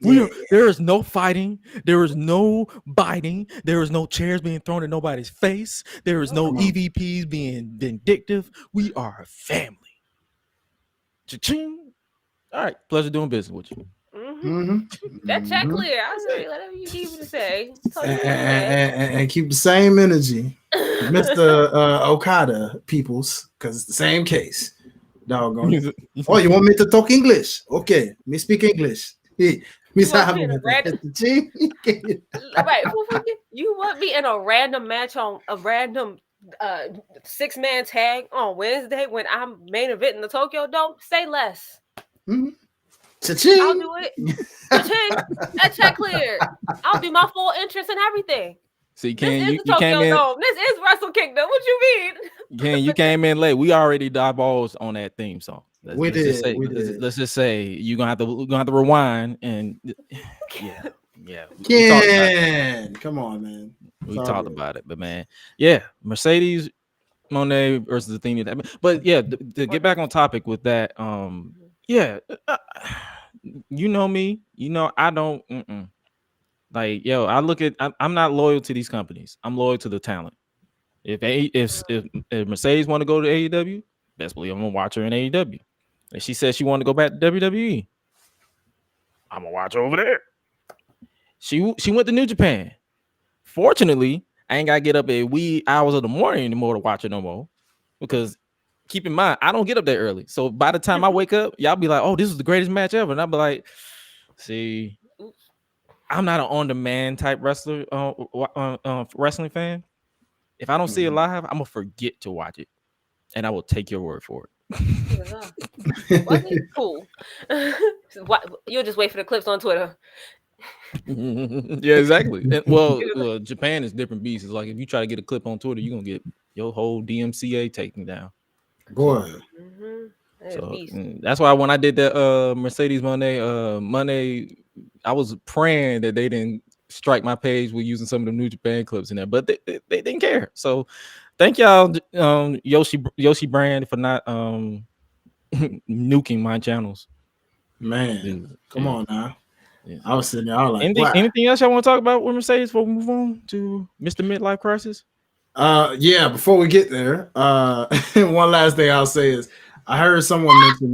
There is no fighting. There is no biting. There is no chairs being thrown at nobody's face. There is no EVPs being vindictive. We are a family. Cha-ching. All right, pleasure doing business with you. That check clear. I say whatever you need me to say. And keep the same energy, Mr. Okada peoples, because it's the same case. Doggone. Oh, you want me to talk English? Okay, me speak English. You want me in a random match on a random 6-man tag on Wednesday when I'm main eventing the Tokyo Dome? Say less. Cha-ching. I'll do it. Cha-ching. That check cleared. I'll do my full interest in everything. See, This Ken, is you the Tokyo came in. Dome. This is Wrestle Kingdom. What you mean? Ken, you came in late. We already divulged on that theme song. We did. Let's just say we're gonna have to rewind and yeah. Ken, come on, man. We talked about it, but man, yeah, Mercedes Moné versus the thing that. But yeah, to get back on topic with that, yeah, you know me, you know I don't. Like, yo, I'm not loyal to these companies. I'm loyal to the talent. If Mercedes want to go to AEW, best believe I'm gonna watch her in AEW. And she said she wanted to go back to WWE, I'm gonna watch her over there. She went to New Japan. Fortunately, I ain't gotta get up at wee hours of the morning anymore to watch her no more. Because keep in mind, I don't get up that early. So by the time I wake up, y'all be like, "Oh, this is the greatest match ever," and I'll be like, "See, I'm not an on-demand type wrestler, wrestling fan. If I don't see it live, I'm gonna forget to watch it, and I will take your word for it." Was it cool? You'll just wait for the clips on Twitter. Yeah, exactly. And, well, Japan is different beasts. It's like if you try to get a clip on Twitter, you're gonna get your whole DMCA taken down. Boy. So that's why when I did that Mercedes Moné, I was praying that they didn't strike my page with using some of the New Japan clips in there, but they didn't care. So thank y'all, Yoshi brand, for not nuking my channels. Man, come on now. Yeah. I was sitting there, I was like, anything else y'all want to talk about with Mercedes before we move on to Mr. Midlife Crisis? Yeah, before we get there, one last thing I'll say is I heard someone mention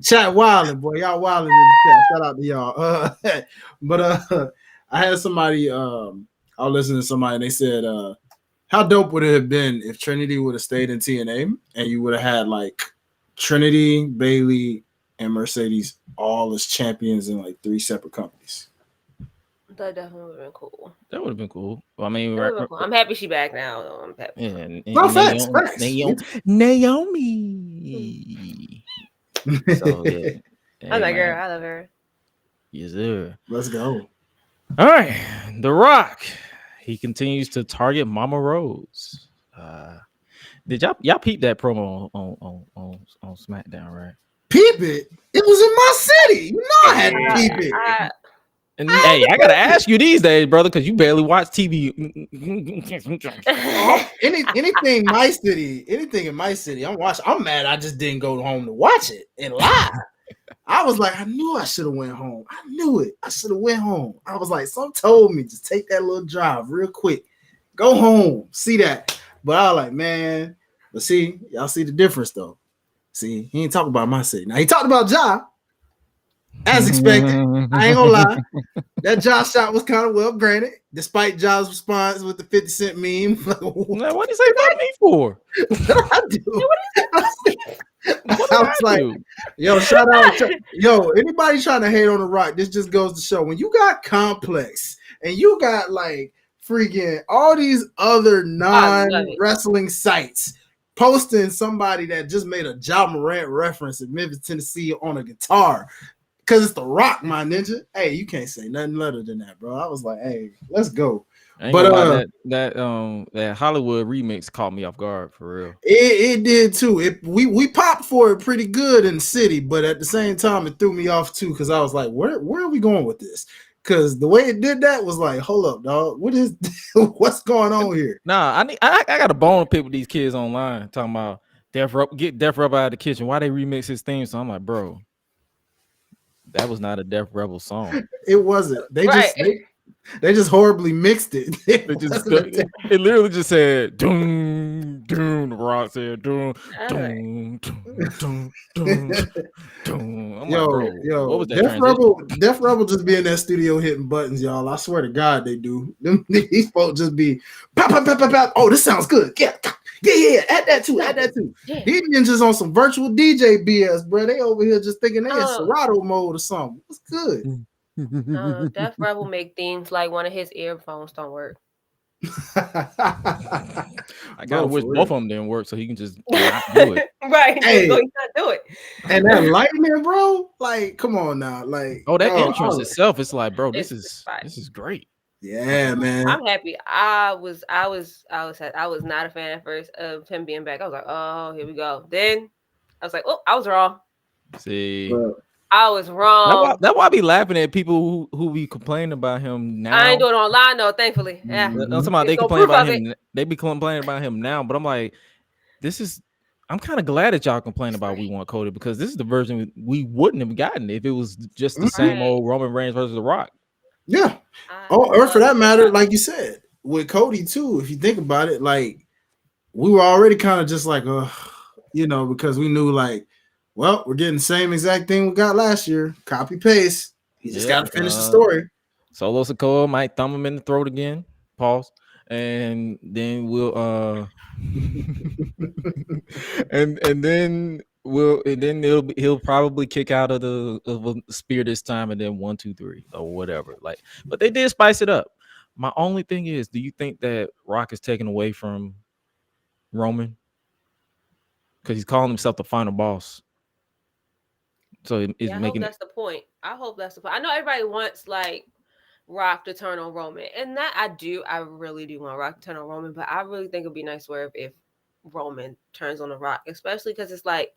chat wilding, boy. Y'all wilding in the chat. Shout out to y'all. But I had somebody I was listening to somebody and they said, how dope would it have been if Trinity would have stayed in TNA and you would have had like Trinity, Bayley, and Mercedes all as champions in like 3 separate companies? That definitely would have been cool. That would have been cool. Well, I mean, cool. I'm happy she back now, though. I'm happy. Facts. Naomi. So yeah, I like her. I love her. Yes, sir. Let's go. All right, The Rock. He continues to target Mama Rose. Did y'all peep that promo on SmackDown, right? Peep it? It was in my city. You know I had to peep it. Hey, I gotta ask you these days, brother, because you barely watch TV. Anything in my city, I'm watching. I'm mad I just didn't go home to watch it and live. I was like, I knew I should have went home. I knew it. I should have went home. I was like, some told me just take that little drive real quick, go home, see that. But I was like, man. But see, y'all see the difference though. See, he ain't talking about my city. Now he talked about Ja. As expected, I ain't gonna lie. That Ja shot was kind of well granted, despite Ja's response with the 50 Cent meme. Now, what did you say about me for? What I do? I was like, yo, shout out. Yo, anybody trying to hate on The Rock, this just goes to show when you got Complex and you got like freaking all these other non-wrestling sites posting somebody that just made a Ja Morant reference in Memphis, Tennessee on a guitar. Because it's The Rock, my ninja. Hey, you can't say nothing other than that, bro. I was like, hey, let's go. But that Hollywood remix caught me off guard for real. It did too. We popped for it pretty good in the city, but at the same time, it threw me off too because I was like, where are we going with this? Because the way it did that was like, hold up, dog. What's going on here? Nah, I got a bone to pick with these kids online talking about get Def Rebel out of the kitchen. Why they remix his theme? So I'm like, bro. That was not a Def Rebel song. It wasn't. They just horribly mixed it. It literally just said doom doom. The Rock said doom doom doom doom doom. Yo, what was that? Def Rebel just be in that studio hitting buttons, y'all. I swear to God, they do. These folks just be pop, pop, pop, pop, pop. Oh, this sounds good. Yeah. Add that too. Yeah. These ninjas on some virtual DJ BS, bro. They over here just thinking they in Serato mode or something. What's good? Def Rebel make themes like one of his earphones don't work. I gotta wish both of them didn't work so he can just not do it. Right. Hey. Just not do it. And that lightning, bro. Like, come on now. Like, that entrance itself, it's like, bro, this is great. Yeah, man. I'm happy. I was not a fan at first of him being back. I was like, oh, here we go. Then I was like, oh, I was wrong. See, I was wrong. That's why I be laughing at people who be complaining about him now. I ain't doing it online though, thankfully. Yeah. They complain about him. They be complaining about him now, but I'm like, I'm kind of glad that y'all complain about we want Cody, because this is the version we wouldn't have gotten if it was just the same old Roman Reigns versus The Rock. Yeah. Or for that matter, like you said, with Cody too, if you think about it, like we were already kind of just like, because we knew like, well, we're getting the same exact thing we got last year. Copy paste. He just got to finish the story. Solo Sikoa might thumb him in the throat again. Pause. And then we'll he'll probably kick out of the spear this time, and then 1, 2, 3 or whatever. Like, but they did spice it up. My only thing is, do you think that Rock is taken away from Roman because he's calling himself the final boss? So I hope that's the point. I know everybody wants like Rock to turn on Roman, and that I really do want Rock to turn on Roman, but I really think it'd be nice if Roman turns on the Rock, especially because it's like,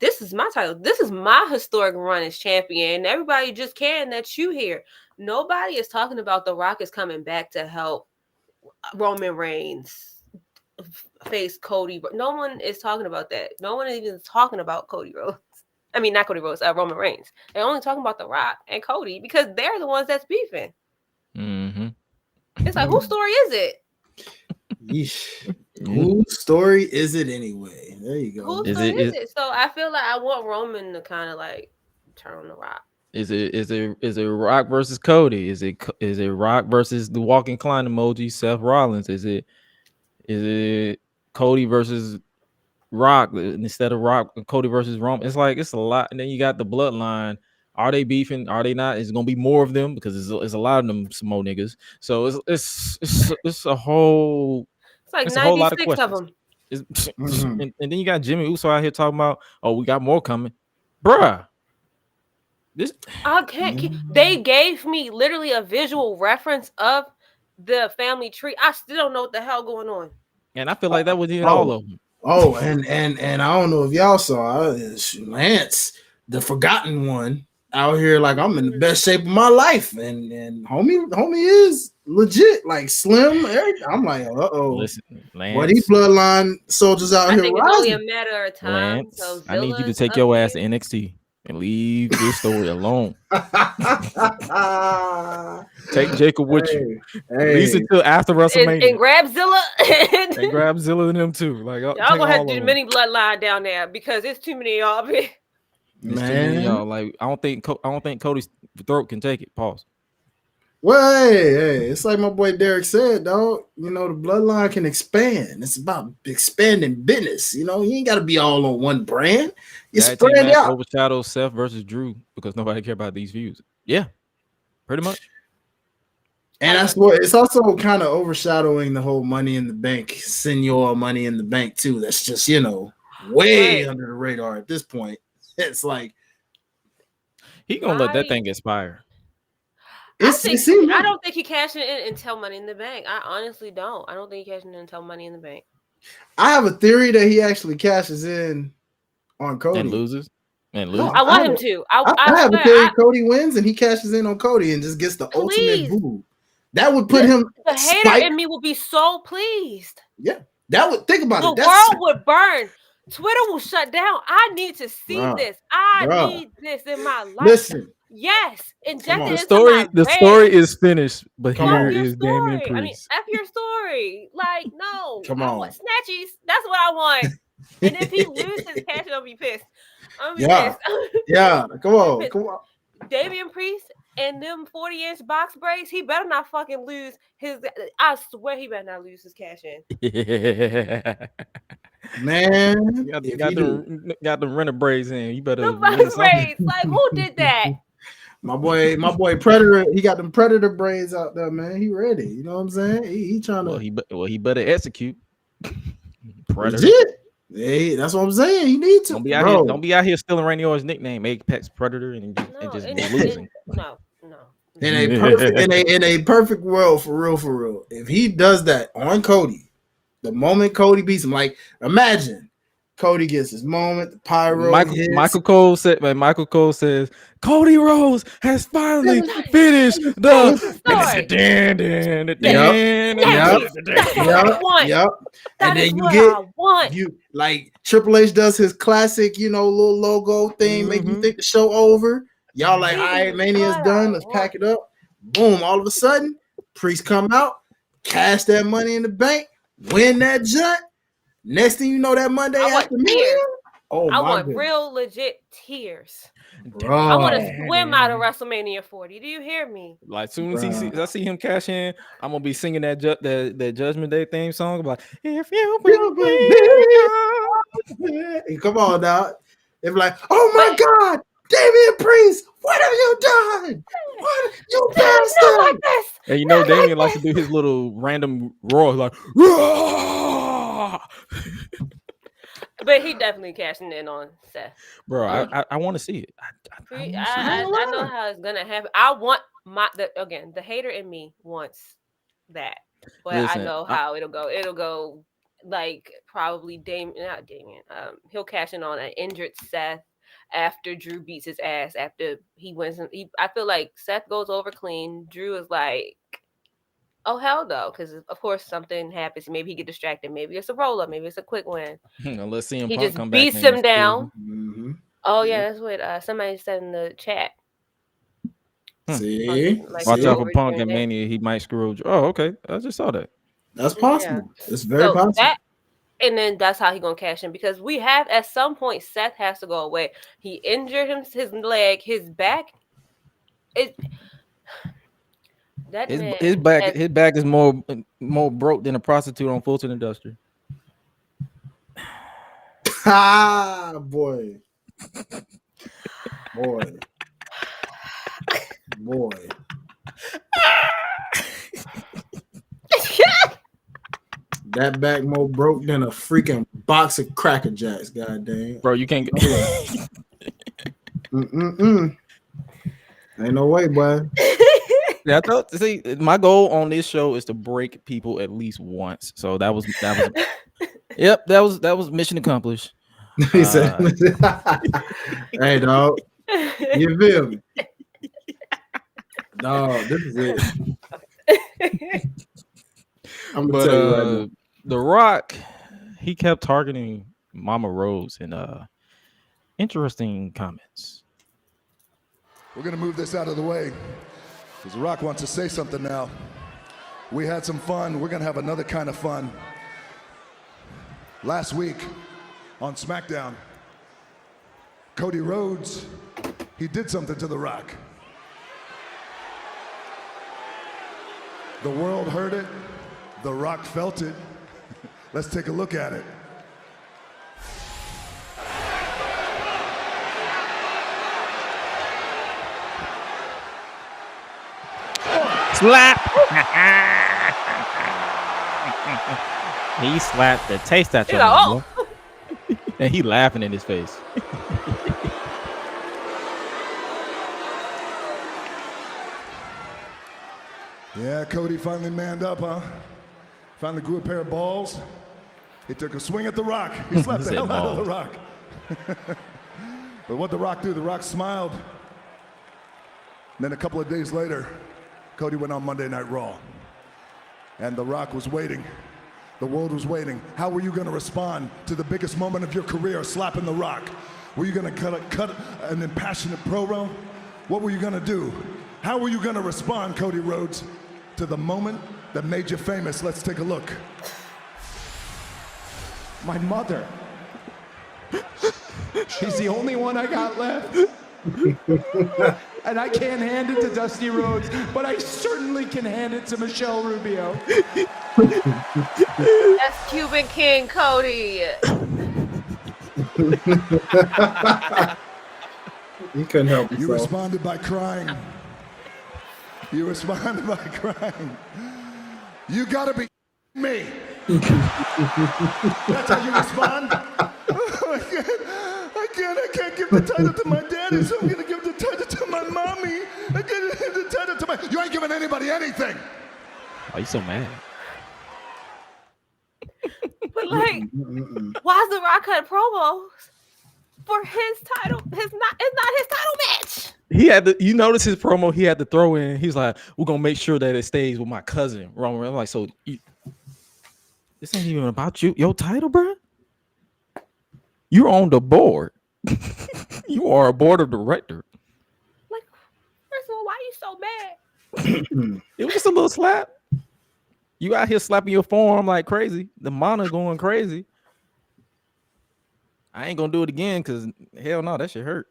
this is my title, this is my historic run as champion. Everybody just caring that you here. Nobody is talking about the Rock is coming back to help Roman Reigns face Cody. No one is talking about that. No one is even talking about Cody Rhodes. I mean, not Cody Rhodes, Roman Reigns. They're only talking about The Rock and Cody because they're the ones that's beefing. Mm-hmm. It's like, whose story is it? Yeesh. Whose story is it anyway? There you go. Whose story is it? So I feel like I want Roman to kind of like turn on The Rock. Is it Rock versus Cody? Is it Rock versus the walking clown emoji, Seth Rollins? Is it Cody versus Rock instead of Rock, Cody versus Roman? It's like, it's a lot. And then you got the bloodline. Are they beefing? Are they not? It's gonna be more of them because it's a lot of them Samoa niggas. So it's a whole. It's like 96 of them. And then you got Jimmy Uso out here talking about, oh, we got more coming, bruh. They gave me literally a visual reference of the family tree. I still don't know what the hell going on. And I feel like that was in all of them. Oh, and I don't know if y'all saw Lance, the forgotten one, out here like I'm in the best shape of my life, and homie is legit, like slim. I'm like, listen, Lance, what these bloodline soldiers out here? I think it's only a matter of time. Lance, so I need you to take your ass to NXT and leave this story alone. Take Jacob with you. At least until after WrestleMania. And grab Zilla. And grab Zilla and them too. Like, y'all gonna have to do many bloodline down there because it's too many of y'all. Man, y'all, like, I don't think Cody's throat can take it. Pause. Well, hey, it's like my boy Derek said, dog. You know, the bloodline can expand. It's about expanding business. You know, you ain't got to be all on one brand. You spread out. Overshadow Seth versus Drew because nobody care about these views. Yeah, pretty much. And that's what it's also kind of overshadowing the whole Money in the Bank, Senior Money in the Bank too. That's just, you know, way under the radar at this point. It's like he gonna let that thing expire. I don't think he cashed in until Money in the Bank. I honestly don't. I don't think he cashed in until Money in the Bank. I have a theory that he actually cashes in on Cody and loses. I want him to. I have a theory Cody wins and he cashes in on Cody and just gets the ultimate boo. That would put him. The hater in me will be so pleased. Yeah, that would think about it. The world would burn. Twitter will shut down. I need to see this. I need this in my life. Listen. Yes, inject it. The story is finished, but here is Damian Priest. I mean, F your story. Like, no. Come on. I want snatchies. That's what I want. And if he loses cash, I'll be pissed. Pissed. Yeah. Come on. Damian Priest and them 40-inch box braids, he better not fucking lose his. I swear he better not lose his cash in. Man, got the rented braids in. You better the braids. Like, who did that? My boy Predator, he got them Predator braids out there, man. He ready. You know what I'm saying? He trying to. He better execute. Predator. Legit. Hey, that's what I'm saying. He needs to. Don't be out here stealing Randy Orton's nickname, Apex Predator, and just losing. No. In a perfect world, for real. If he does that on Cody, the moment Cody beats him, like imagine Cody gets his moment, the pyro. Michael Cole says Cody Rhodes has finally finished the. Yep. And then you like Triple H does his classic, little logo thing, make you think the show over. Y'all like, all right, Mania's done. Let's pack it up. Boom! All of a sudden, Priest come out, cash that money in the bank, win that jut. Next thing you know, that Monday after Mania, I want real legit tears. Bro. I want to swim out of WrestleMania 40. Do you hear me? Like soon as I see him cash in, I'm gonna be singing that Judgment Day theme song. Like, if you believe, come on now. It's like, oh my God, Damian Priest, what have you done? What you bastard? Like this. And Damian likes to do his little random roar, like, roar! But he definitely cashing in on Seth. Bro, I want to see it. I know how it's gonna happen. I want the hater in me wants that, but listen, I know how it'll go. It'll go like probably not Damian. He'll cash in on an injured Seth after Drew beats his ass. After he wins, I feel like Seth goes over clean. Drew is like, oh hell no, because of course something happens. Maybe he get distracted. Maybe it's a roll up. Maybe it's a quick win. Let's see him. He just beats him down. Mm-hmm. Oh yeah, that's what somebody said in the chat. See, watch out for Punk and Mania. He might screw. Oh, okay. I just saw that. That's possible. Yeah. It's very possible. And then that's how he's gonna cash in, because we have at some point Seth has to go away. He injured his leg, his back. His back is more broke than a prostitute on Fulton Industrial. Boy. That back more broke than a freaking box of Cracker Jacks, goddamn. Bro, you can't get Ain't no way, boy. Yeah, my goal on this show is to break people at least once. So that was yep, that was mission accomplished. He said, hey dog, you feel me? Dog, this is it. I'm gonna tell you right now. The Rock, he kept targeting Mama Rose in interesting comments. We're gonna move this out of the way because The Rock wants to say something now. We had some fun. We're gonna have another kind of fun. Last week on SmackDown, Cody Rhodes, he did something to The Rock. The world heard it. The Rock felt it. Let's take a look at it. Slap! He slapped the taste out your mouth. And he laughing in his face. Yeah, Cody finally manned up, huh? Finally grew a pair of balls. He took a swing at The Rock. He slapped the hell out of The Rock. But what The Rock do? The Rock smiled. And then a couple of days later, Cody went on Monday Night Raw. And The Rock was waiting. The world was waiting. How were you going to respond to the biggest moment of your career, slapping The Rock? Were you going to cut an impassionate promo? What were you going to do? How were you going to respond, Cody Rhodes, to the moment that made you famous? Let's take a look. My mother. She's the only one I got left. And I can't hand it to Dusty Rhodes, but I certainly can hand it to Michelle Rubio. That's Cuban King Cody. You couldn't help You yourself. responded by crying. You responded by crying. You gotta be me. That's how you respond? I can't give the title to my daddy, so I'm gonna give the title to my mommy. I gotta give the title to my... You ain't giving anybody anything. Why you so mad? But like, why's The Rock cut promos for his title? It's not his title match. He had to, you notice his promo, he had to throw in, he's like, we're gonna make sure that it stays with my cousin. Roman Reigns. I'm like, so this ain't even about you, your title, bro. You're on the board. You are a board of director. Like, first of all, why are you so mad? It was just a little slap. You out here slapping your forearm like crazy. The monitor going crazy. I ain't gonna do it again because hell no, that shit hurt.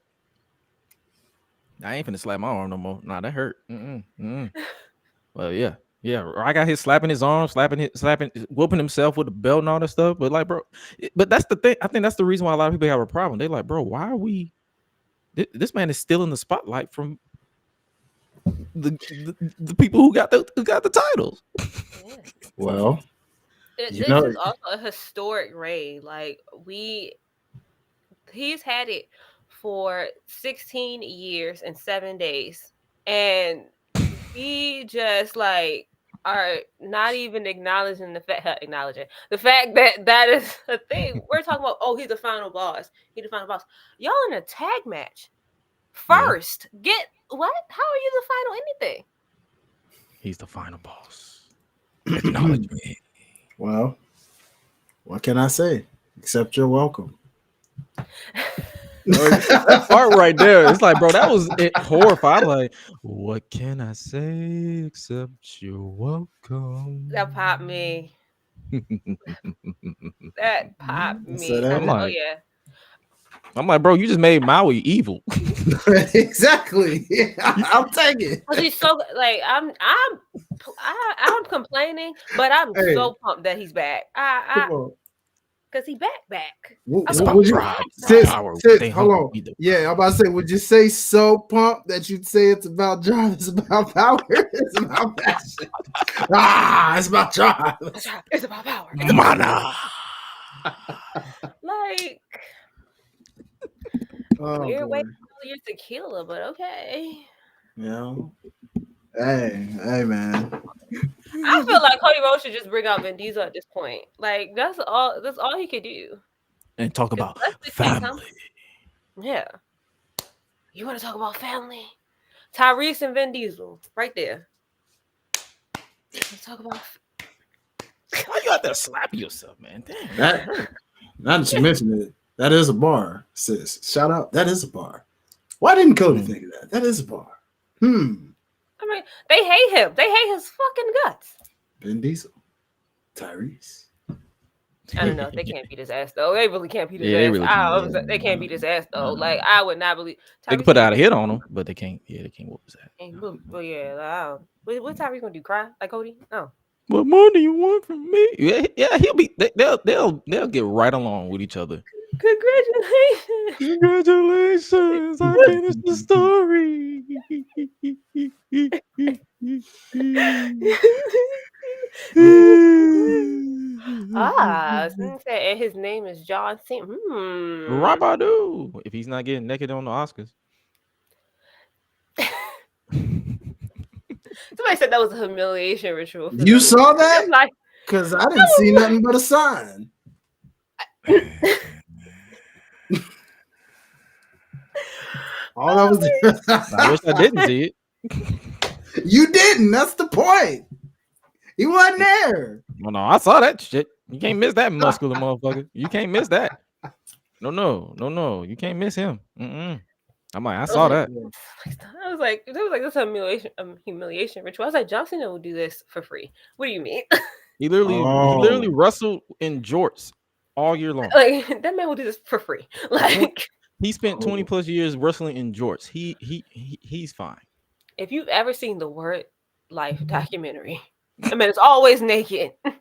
I ain't finna slap my arm no more. Nah, that hurt. Well, yeah. I got his slapping his arm, whooping himself with the belt and all that stuff. But like, bro, but that's the thing. I think that's the reason why a lot of people have a problem. They like, bro, why are we? This man is still in the spotlight from the people who got the titles. Yeah. Well, This is also a historic reign. Like he's had it for 16 years and 7 days, and we just like are not even acknowledging the fact that is a thing. We're talking about, oh, he's the final boss. Y'all in a tag match first. Get what? How are you the final anything? He's the final boss. Acknowledge me. Well, what can I say? Except you're welcome. That part right there, it's like, bro, that was it horrifying. Like, what can I say except you're welcome? That popped me. That popped me. So that- Oh yeah. I'm like, bro, you just made Maui evil. Exactly. I'll take it. Cause he's so like I'm complaining, but I'm so pumped that he's back. Cause he back. Hold on. Yeah, I'm about to say, would you say so pumped that you'd say it's about drive? It's about power. It's about passion. It's about drive. It's about power. Mana. Like, weird way to call your tequila, but okay. Yeah. Hey, man. I feel like Cody Rhodes should just bring out Vin Diesel at this point. Like, that's all he could do. And talk about family. Yeah. You want to talk about family? Tyrese and Vin Diesel, right there. Let's talk about. Why you out there slapping yourself, man? Damn. Now that you mentioned it, that is a bar, sis. Shout out. That is a bar. Why didn't Cody think of that? That is a bar. I mean, they hate him. They hate his fucking guts. Vin Diesel. Tyrese. I don't know. They can't beat his ass though. They really can't beat his ass. Really they can't beat his ass though. Like, I would not believe. They can put out a hit on him, but they can't. Yeah, they can't whoop his ass. But yeah, what Tyrese gonna do? Cry like Cody? No. What more do you want from me? Yeah, he'll be. They'll get right along with each other. Congratulations! I finished the story. And his name is John Cena. Rabadoo. If he's not getting naked on the Oscars. Somebody said that was a humiliation ritual. You saw that? Like, because I didn't see nothing but a sign. All I was I wish I didn't see it. You didn't. That's the point. He wasn't there. Well, no, I saw that shit. You can't miss that muscular motherfucker. You can't miss that. No. You can't miss him. I'm like, I saw that. I was like, this humiliation ritual. I was like, John Cena will do this for free. What do you mean? He literally wrestled in jorts all year long. Like, that man will do this for free. Like, he spent 20 plus years wrestling in jorts. He's fine. If you've ever seen the Word Life documentary, I mean, it's always naked. He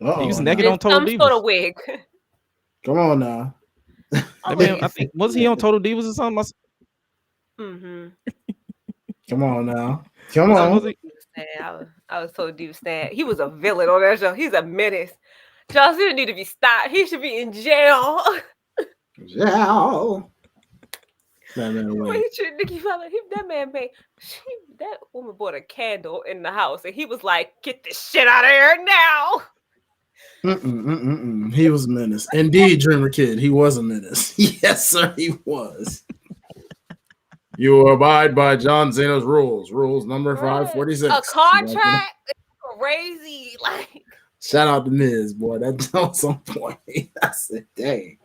was naked on Total Divas. Some sort of wig. Come on now. I think was he on Total Divas or something? Mm-hmm. Come on now. Come Was on. he? I was so deep stand. He was a villain on that show. He's a menace. Charles didn't need to be stopped. He should be in jail. Yeah. That man When away. he treated Nikki Bella, that man made that woman bought a candle in the house, and he was like, "Get this shit out of here now." He was a menace. Indeed, Dreamer Kid. He was a menace. Yes, sir, he was. You abide by John Cena's rules. Rules number 546. A contract? Crazy. Like, shout out to Miz, boy. That was on point. That's the day.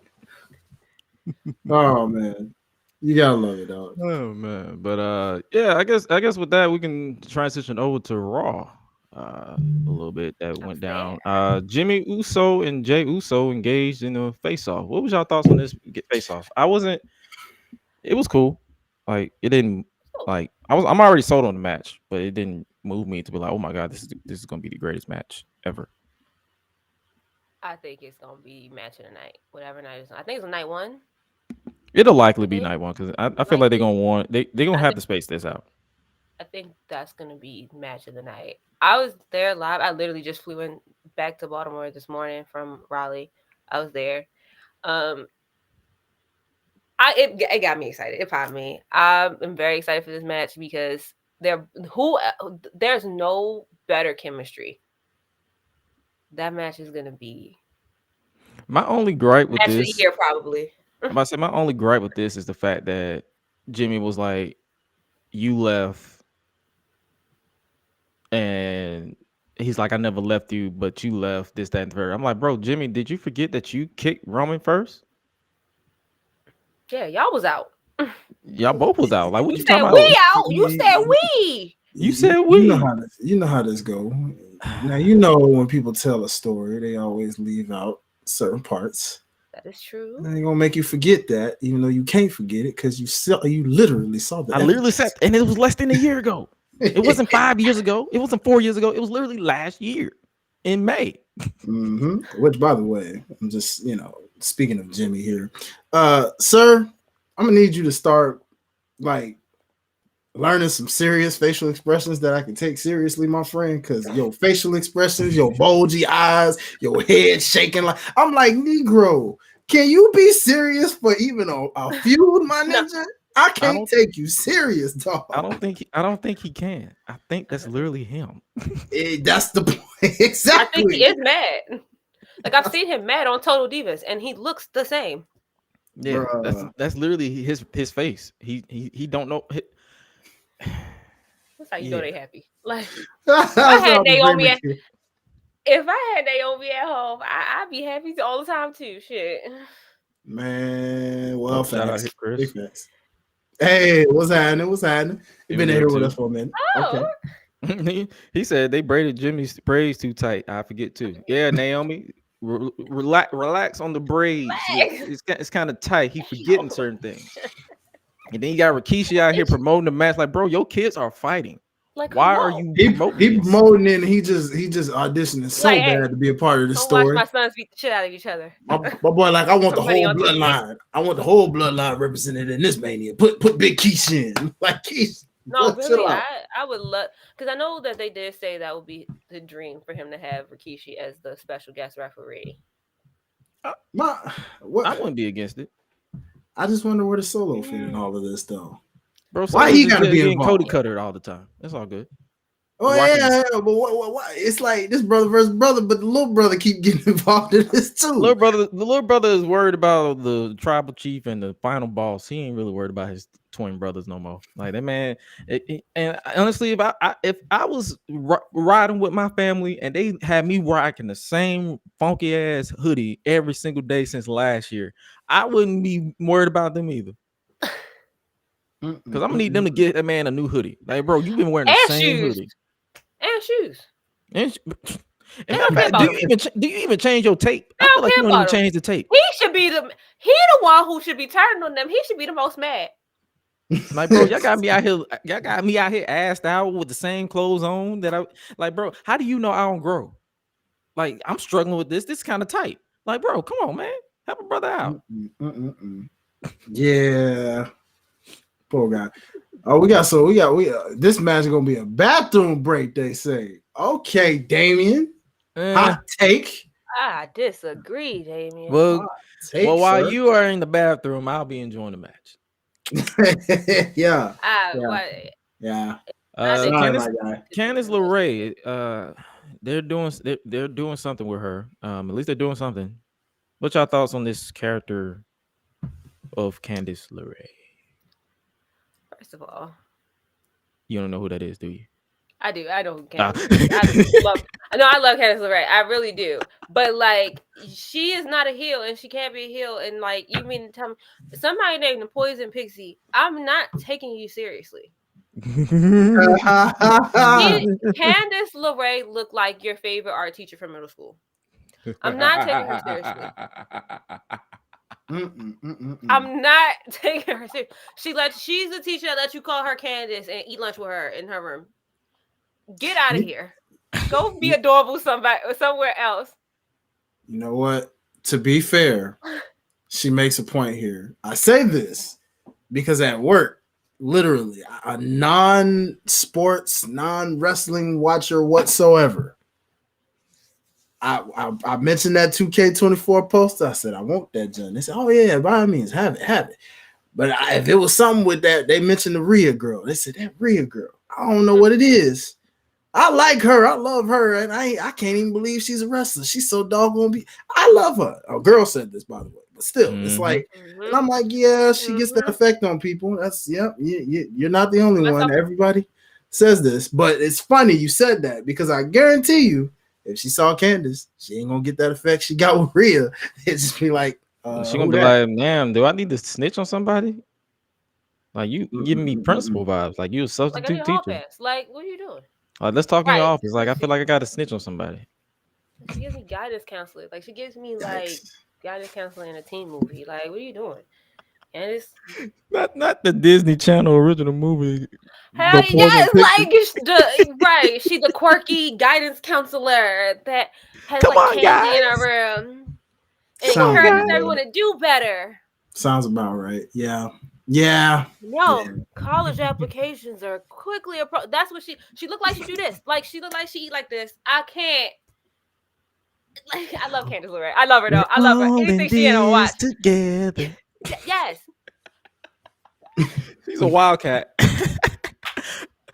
Oh man. You gotta love it, dog. Oh man, but yeah, I guess with that we can transition over to Raw a little bit that went down. Jimmy Uso and Jay Uso engaged in a face-off. What was y'all thoughts on this face-off? It was cool. Like it didn't I'm already sold on the match, but it didn't move me to be like, oh my god, this is gonna be the greatest match ever. I think it's gonna be match of the night, whatever night is. I think it's night one. It'll likely be night one because I feel like they're gonna have to space this out. I think that's gonna be match of the night. I was there live. I literally just flew back to Baltimore this morning from Raleigh. I was there. It got me excited. It popped me. I'm very excited for this match because there's no better chemistry. That match is gonna be my only gripe with match this. of the year, probably. I'm about to say my only gripe with this is the fact that Jimmy was like, "You left," and he's like, "I never left you, but you left this, that, and the third." I'm like, "Bro, Jimmy, did you forget that you kicked Roman first? Yeah, y'all was out. Y'all both was out. Like, what you said talking we about? out. You said we. You said we. You know how this go. Now you know when people tell a story, they always leave out certain parts. That is true. And they're gonna make you forget that, even though you can't forget it because you literally saw that. I literally said, and it was less than a year ago. It wasn't 5 years ago. It wasn't 4 years ago. It was literally last year in May. Which, by the way, I'm just speaking of Jimmy here, sir, I'm gonna need you to start like learning some serious facial expressions that I can take seriously, my friend, because your facial expressions, your bulgy eyes, your head shaking, like I'm like, Negro, can you be serious for even a feud, my ninja? I can't take you serious, dog. I don't think he can. I think that's literally him. That's the point. Exactly. I think he is mad. Like I've seen him mad on Total Divas, and he looks the same. Yeah, that's literally his face. He don't know. That's how you know they happy. Like if I had Naomi at home, I'd be happy all the time too. Shit. Man, well, shout out here, Chris. Hey, what's happening? You've been here with us for a minute. Oh. Okay. He said they braided Jimmy's braids too tight. I forget too. Yeah, Naomi, relax on the braids. It's kind of tight. He forgetting certain things. And then you got Rikishi out here promoting the match. Like, bro, your kids are fighting. Like, why are you promoting? He promoting it, and he just auditioning so bad to be a part of the story. Watch my sons beat the shit out of each other. My boy, like I want the whole bloodline. I want the whole bloodline represented in this mania. Put Big Keish in, like Keish. No, really, I would love, because I know that they did say that would be the dream for him to have Rikishi as the special guest referee. I wouldn't be against it. I just wonder where the Solo fit in all of this, though. Bro, why he gotta be involved? Cody Cutter all the time. That's all good. Oh yeah, but what? It's like this brother versus brother, but the little brother keep getting involved in this too. The little brother is worried about the tribal chief and the final boss. He ain't really worried about his twin brothers no more. Like that man. And honestly, if I was riding with my family and they had me rocking the same funky ass hoodie every single day since last year, I wouldn't be worried about them either. Because I'm gonna need them to get that man a new hoodie. Like, bro, you've been wearing the same hoodie. And shoes. Do you even change your tape? I feel like you don't even change the tape. He should be the one who should be turning on them. He should be the most mad. Like, bro, y'all got me out here assed out with the same clothes on that I like, bro. How do you know I don't grow? Like, I'm struggling with this. This is kind of tight. Like, bro, come on, man. Help a brother out. Yeah. Poor guy. Oh, we got this match is gonna be a bathroom break. They say. Okay, Damien. Hot take. I disagree, Damien. Well, Hot take, while sir. you are in the bathroom, I'll be enjoying the match. Yeah. Candice my guy. LeRae, they're doing something with her. At least they're doing something. What's your thoughts on this character of Candice LeRae? First of all, you don't know who that is, do you? I do. I know who Candice. I love Candice LeRae. I really do. But like, she is not a heel, and she can't be a heel. And like, you mean to tell me somebody named the Poison Pixie? I'm not taking you seriously. Candice LeRae looked like your favorite art teacher from middle school. I'm not taking her seriously. I'm not taking her seriously. She's the teacher that lets you call her Candice and eat lunch with her in her room. Get out of here. Go be adorable somewhere else. You know what? To be fair, she makes a point here. I say this because at work, literally, a non-sports, non-wrestling watcher whatsoever, I mentioned that 2K24 post. I said, I want that, John. They said, oh, yeah, by all means, have it. But if it was something with that, they mentioned the Rhea girl. They said, that Rhea girl, I don't know what it is. I like her. I love her. And I can't even believe she's a wrestler. She's so doggone I love her. A girl said this, by the way. But still, it's like, and I'm like, yeah, she gets that effect on people. That's, you're not the only one. Everybody says this. But it's funny you said that because I guarantee you, if she saw Candice, she ain't going to get that effect she got with Rhea. It's just be like, she going to be like, damn, do I need to snitch on somebody? Like, you giving me principal vibes. Like, you a substitute teacher. Like, what are you doing? Let's talk in your office. Like, I feel like I got to snitch on somebody. She gives me guidance counseling. Like, she gives me, like, guidance counseling in a teen movie. Like, what are you doing? And it's not the Disney Channel original movie. Hell yes, like she's the quirky guidance counselor that has candy in her room and encourages everyone to do better. Sounds about right. Yeah. No, college applications are quickly approached. That's what she looked like. She do this. Like she looked like she eat like this. I can't. Like I love Candice LeRae. I love her though. I love her. Anything she in on watch together. Yes. She's a wildcat.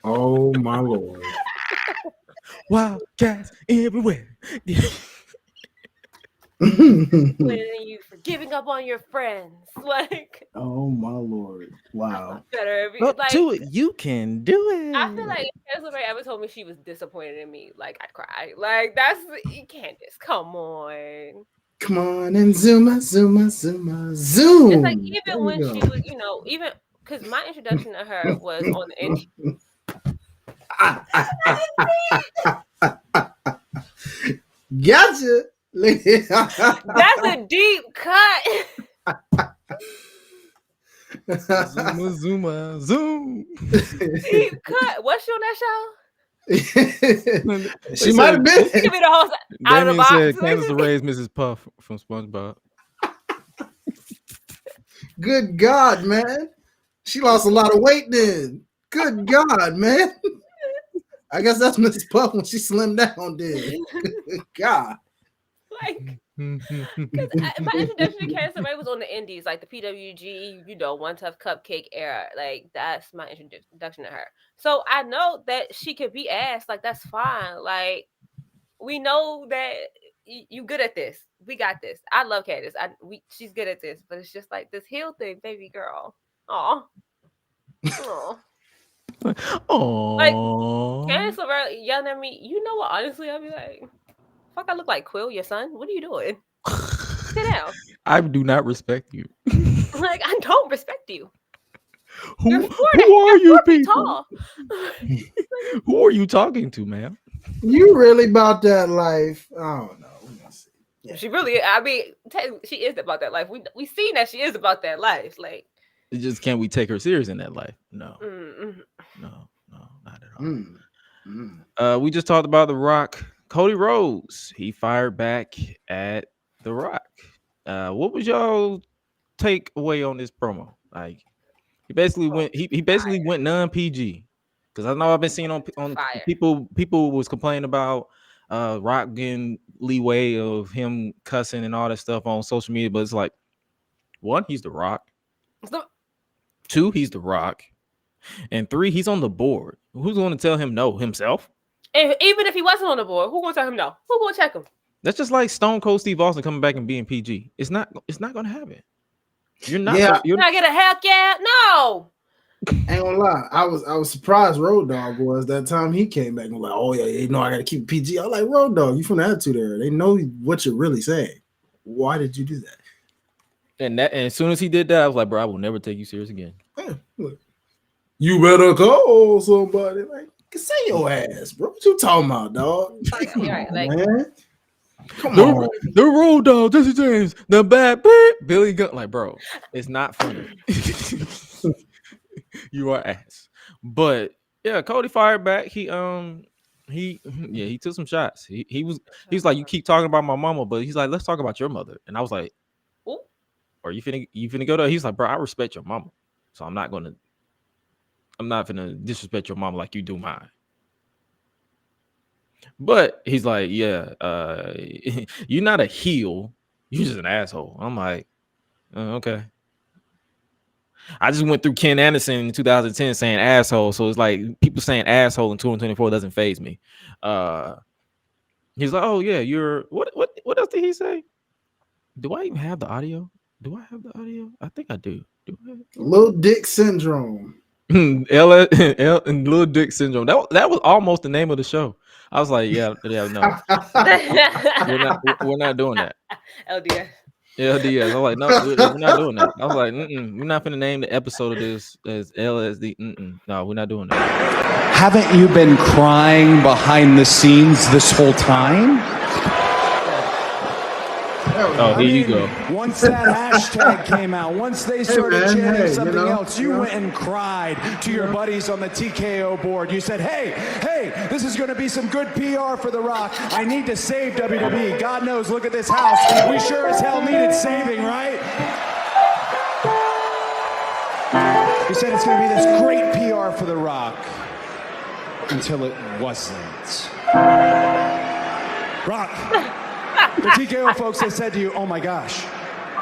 Oh my Lord. Wildcats everywhere. When you for giving up on your friends. Like oh my Lord. Wow. Better do it. You can do it. I feel like if Candice LeRae ever told me she was disappointed in me, like I'd cry. Like that's Candice. Come on. Come on and zoom. It's like even when she was, even because my introduction to her was on the indie. Gotcha. That's a deep cut. Zoom. Deep cut. Was she on that show? She might have been. Give me the whole out of the box. Said Candice LeRae's Mrs. Puff from SpongeBob. Good God, man. She lost a lot of weight then. Good God, man. I guess that's Mrs. Puff when she slimmed down then. Good God. Like, because my introduction to Candice LeRae was on the indies, like the PWG, One Tough Cupcake era. Like, that's my introduction to her. So I know that she could be asked, like, that's fine. Like, we know that you good at this. We got this. I love Candice. She's good at this, but it's just like this heel thing, baby girl. Aw. Like, Candice LeRae yelling at me, you know what? Honestly, I'd be like, fuck, I look like Quill, your son. What are you doing? Sit down. I do not respect you. Like, I don't respect you. Who are you people? Tall. Who are you talking to, ma'am? You really about that life? I don't know. Yeah. She really, I mean, she is about that life. We seen that she is about that life. Like, it just can't we take her serious in that life? No. Mm-mm. No, not at all. We just talked about The Rock. Cody Rhodes, he fired back at The Rock. What was y'all take away on this promo? Like, He basically went non-PG. Because I know I've been seeing on Fire. people was complaining about Rock getting leeway of him cussing and all that stuff on social media, but it's like, one, he's the Rock. Two, he's the Rock. And three, he's on the board. Who's going to tell him no? Himself? Even if he wasn't on the board, who's going to tell him no? Who's going to check him? That's just like Stone Cold Steve Austin coming back and being PG. It's not going to happen. You're not. Yeah. You're not get a heck yeah. No. Ain't gonna lie, I was surprised Road Dogg was that time he came back and was like, oh yeah, you know I gotta keep PG. I was like, Road Dogg, you from the attitude era. They know what you're really saying. Why did you do that? And as soon as he did that, I was like, bro, I will never take you serious again. Look, you better call somebody. Like, say your ass, bro. What you talking about, dog? Right, like, man. Come on. The Road Dogg, Jesse James, the bad beat, Billy Gunn. Like, bro, it's not funny. You are ass. But yeah, Cody fired back. He took some shots. He was like, you keep talking about my mama, but he's like, let's talk about your mother. And I was like, ooh. Are you finna go there? He's like, bro, I respect your mama, so I'm not gonna disrespect your mama like you do mine. But he's like, yeah, you're not a heel, you're just an asshole. I'm like, okay. I just went through Ken Anderson in 2010 saying asshole, so it's like people saying asshole in 2024 doesn't faze me. He's like, oh yeah, you're what else did he say? Do I even have the audio? I think I do. Little Dick Syndrome. Little Dick Syndrome. That was almost the name of the show. I was like, no, we're not doing that. LDS. LDS. I was like, no, we're not doing that. I was like, we're not gonna name the episode of this as LSD. No, we're not doing that. Haven't you been crying behind the scenes this whole time? Oh, here you go. Once that hashtag came out, once they started chanting something else, you went and cried to your buddies on the TKO board. You said, hey, this is going to be some good PR for The Rock. I need to save WWE. God knows, look at this house. We sure as hell needed saving, right? You said it's going to be this great PR for The Rock. Until it wasn't. Rock. The TKO folks, they said to you, oh my gosh.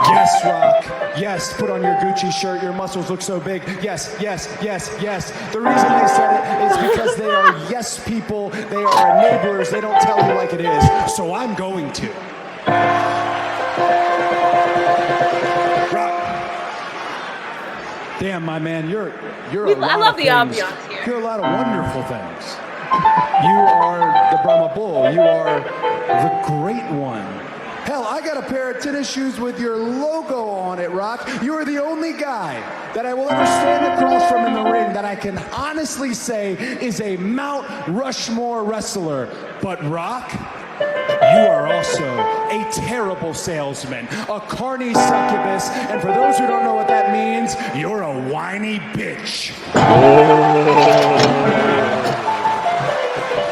Yes, Rock. Yes, put on your Gucci shirt. Your muscles look so big. Yes. The reason they said it is because they are yes people. They are our neighbors. They don't tell you like it is. So I'm going to. Rock. Damn, my man, you're I love the ambiance here. You're a lot of wonderful things. You are the Brahma Bull. You are the great one. Hell, I got a pair of tennis shoes with your logo on it, Rock. You are the only guy that I will ever stand across from in the ring that I can honestly say is a Mount Rushmore wrestler. But Rock, you are also a terrible salesman, a carny succubus, and for those who don't know what that means, you're a whiny bitch.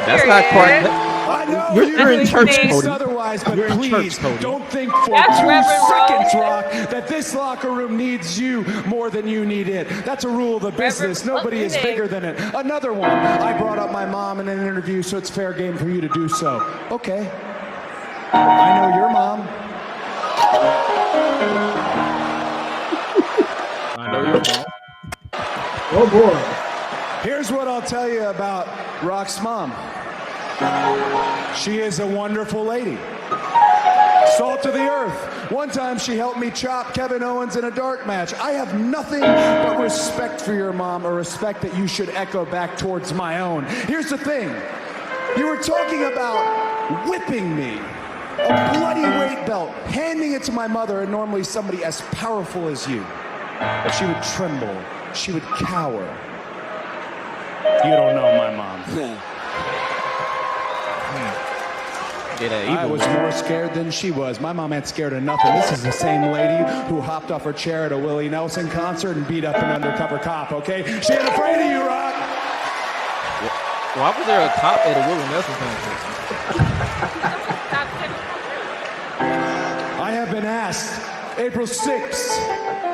That's not quite. I know You're in church, Cody. Otherwise, but You're in please church, Cody. don't think for That's 2 Reverend seconds, Rose. Rock, that this locker room needs you more than you need it. That's a rule of the business. Reverend, Nobody is what's your bigger than it. Another one. I brought up my mom in an interview, so it's fair game for you to do so. Okay. I know your mom. I know your mom. Oh boy. Here's what I'll tell you about Rock's mom. She is a wonderful lady. Salt of the earth. One time she helped me chop Kevin Owens in a dark match. I have nothing but respect for your mom, a respect that you should echo back towards my own. Here's the thing. You were talking about whipping me. A bloody weight belt, handing it to my mother, and normally somebody as powerful as you. But she would tremble. She would cower. You don't know my mom. I was more scared than she was. My mom ain't scared of nothing. This is the same lady who hopped off her chair at a Willie Nelson concert and beat up an undercover cop, okay? She ain't afraid of you, Rock. Why was there a cop at a Willie Nelson concert? I have been asked, April 6th,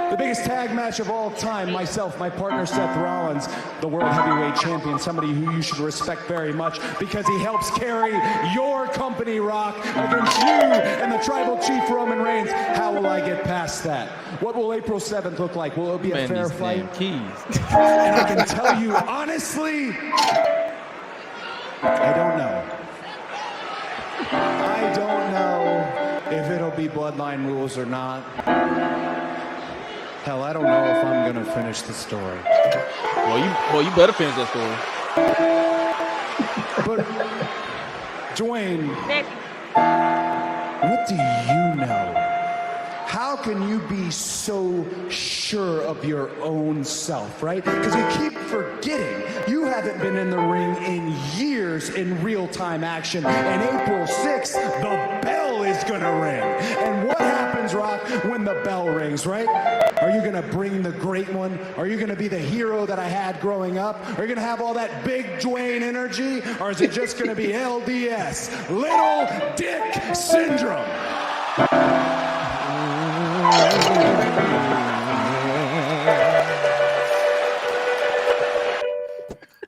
The biggest tag match of all time, myself, my partner Seth Rollins, the World Heavyweight Champion, somebody who you should respect very much because he helps carry your company, Rock, against you and the Tribal Chief Roman Reigns. How will I get past that? What will April 7th look like? Will it be a fair fight? Keys. And I can tell you, honestly, I don't know. I don't know if it'll be bloodline rules or not. Hell, I don't know if I'm gonna finish the story. Well, you better finish that story. But Dwayne, what do you know? How can you be so sure of your own self, right? Because you keep forgetting you haven't been in the ring in years in real-time action. And April 6th, the bell is gonna ring. And what happens, Rock, when the bell rings, right? Are you gonna bring the great one? Are you gonna be the hero that I had growing up? Are you gonna have all that big Dwayne energy? Or is it just gonna be LDS, Little Dick Syndrome?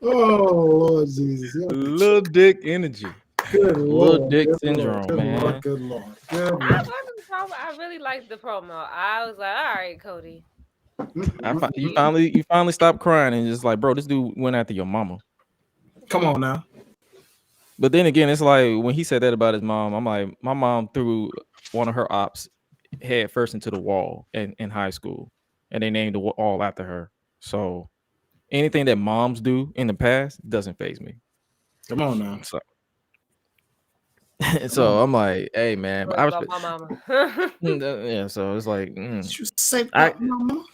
Oh, Lord Jesus. Little dick energy. Good Little Lord. dick Good syndrome, Lord. man. Good Lord. Good Lord. I really liked the promo. I was like, all right, Cody. You finally stopped crying and just like, bro, this dude went after your mama. Come on now. But then again, it's like when he said that about his mom, I'm like, my mom threw one of her ops head first into the wall in high school, and they named the wall after her. So anything that moms do in the past doesn't faze me. Come on now. So I'm like, hey man, I about my mama. yeah. So it's like, You say that, mama?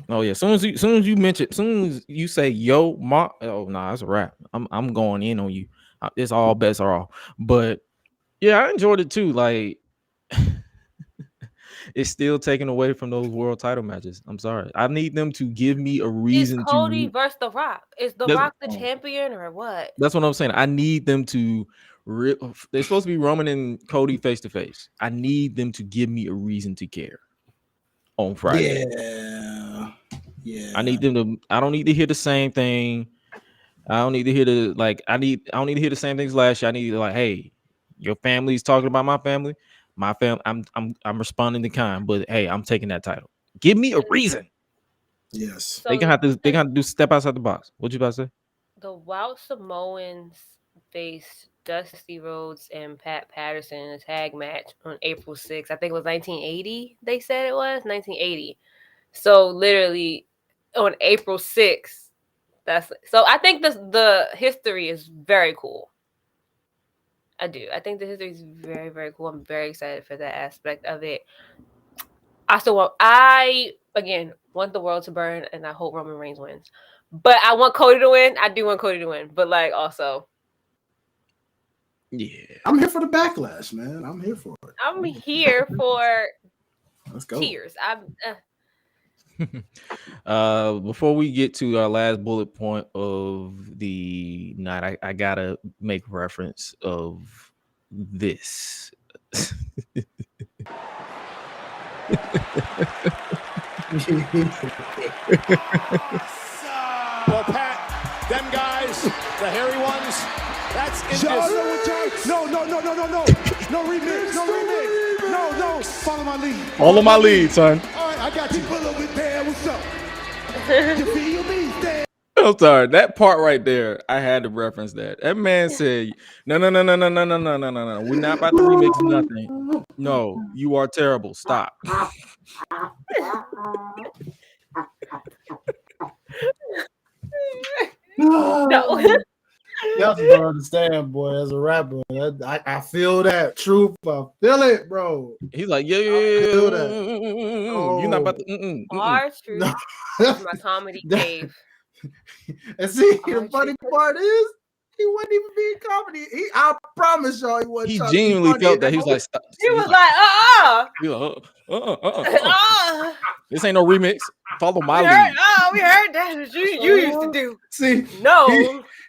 oh yeah. Soon as you say yo mom, oh nah, it's a wrap. I'm going in on you. It's all bets are off. But yeah, I enjoyed it too. Like it's still taken away from those world title matches. I'm sorry. I need them to give me a reason It's Cody versus The Rock. Is The Rock the champion or what? That's what I'm saying. I need them to. They're supposed to be Roman and Cody face to face. I need them to give me a reason to care on Friday. Yeah. I need them to. I don't need to hear the same thing. I don't need to hear the like. I don't need to hear the same things last year. I need to like, hey, your family's talking about my family. My family. I'm responding to kind, but hey, I'm taking that title. Give me a reason. Yes. So they gonna have to do step outside the box. What you about to say? The Wild Samoans faced Dusty Rhodes and Pat Patterson in a tag match on April 6th. I think it was 1980. They said it was 1980. So literally on April 6th. So I think the history is very cool. I do. I think the history is very, very cool. I'm very excited for that aspect of it. I want the world to burn, and I hope Roman Reigns wins. But I want Cody to win. I do want Cody to win. But like also, yeah, I'm here for the backlash, man. I'm here for it. I'm here for Let's go. tears. Before we get to our last bullet point of the night, I gotta make reference of this. Well, Pat, them guys, the hairy ones, that's No remix. No. Follow my lead. Follow my lead, son. All right, I got you. Pull over there. What's up? You feel me? Stand. I'm sorry. That part right there, I had to reference that. That man said, no. We're not about to remix nothing. No, you are terrible. Stop. No. Y'all don't understand, boy. As a rapper, I feel that truth. I feel it, bro. He's like, yeah. Feel that. You're not about to. Our truth is my comedy cave. And see, the funny part is, he wasn't even being comedy. I promise y'all, he wasn't. He trying to be genuinely funny. felt that. He was like, stop. He was like, He was like, this ain't no remix. Follow my lead. We heard that you used to do. See, no.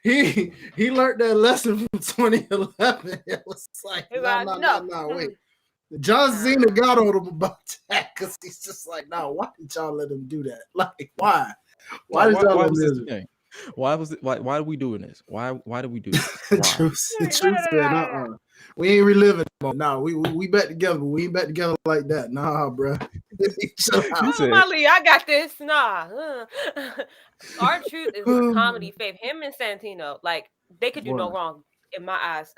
He learned that lesson from 2011. It was like, no, wait. John Cena got on him about that because he's just like, no, why did y'all let him do that? Like, why? Why did y'all let was this him the do thing? Why was it? Why are we doing this? Why do we do this? it? Why? Truth said, we ain't reliving it. No, we back together, but we ain't back together like that. Nah, bro. Chill out. He said, Molly, I got this. Nah. R-Truth is my comedy fave. Him and Santino, like, they could do no Boy. wrong in my eyes.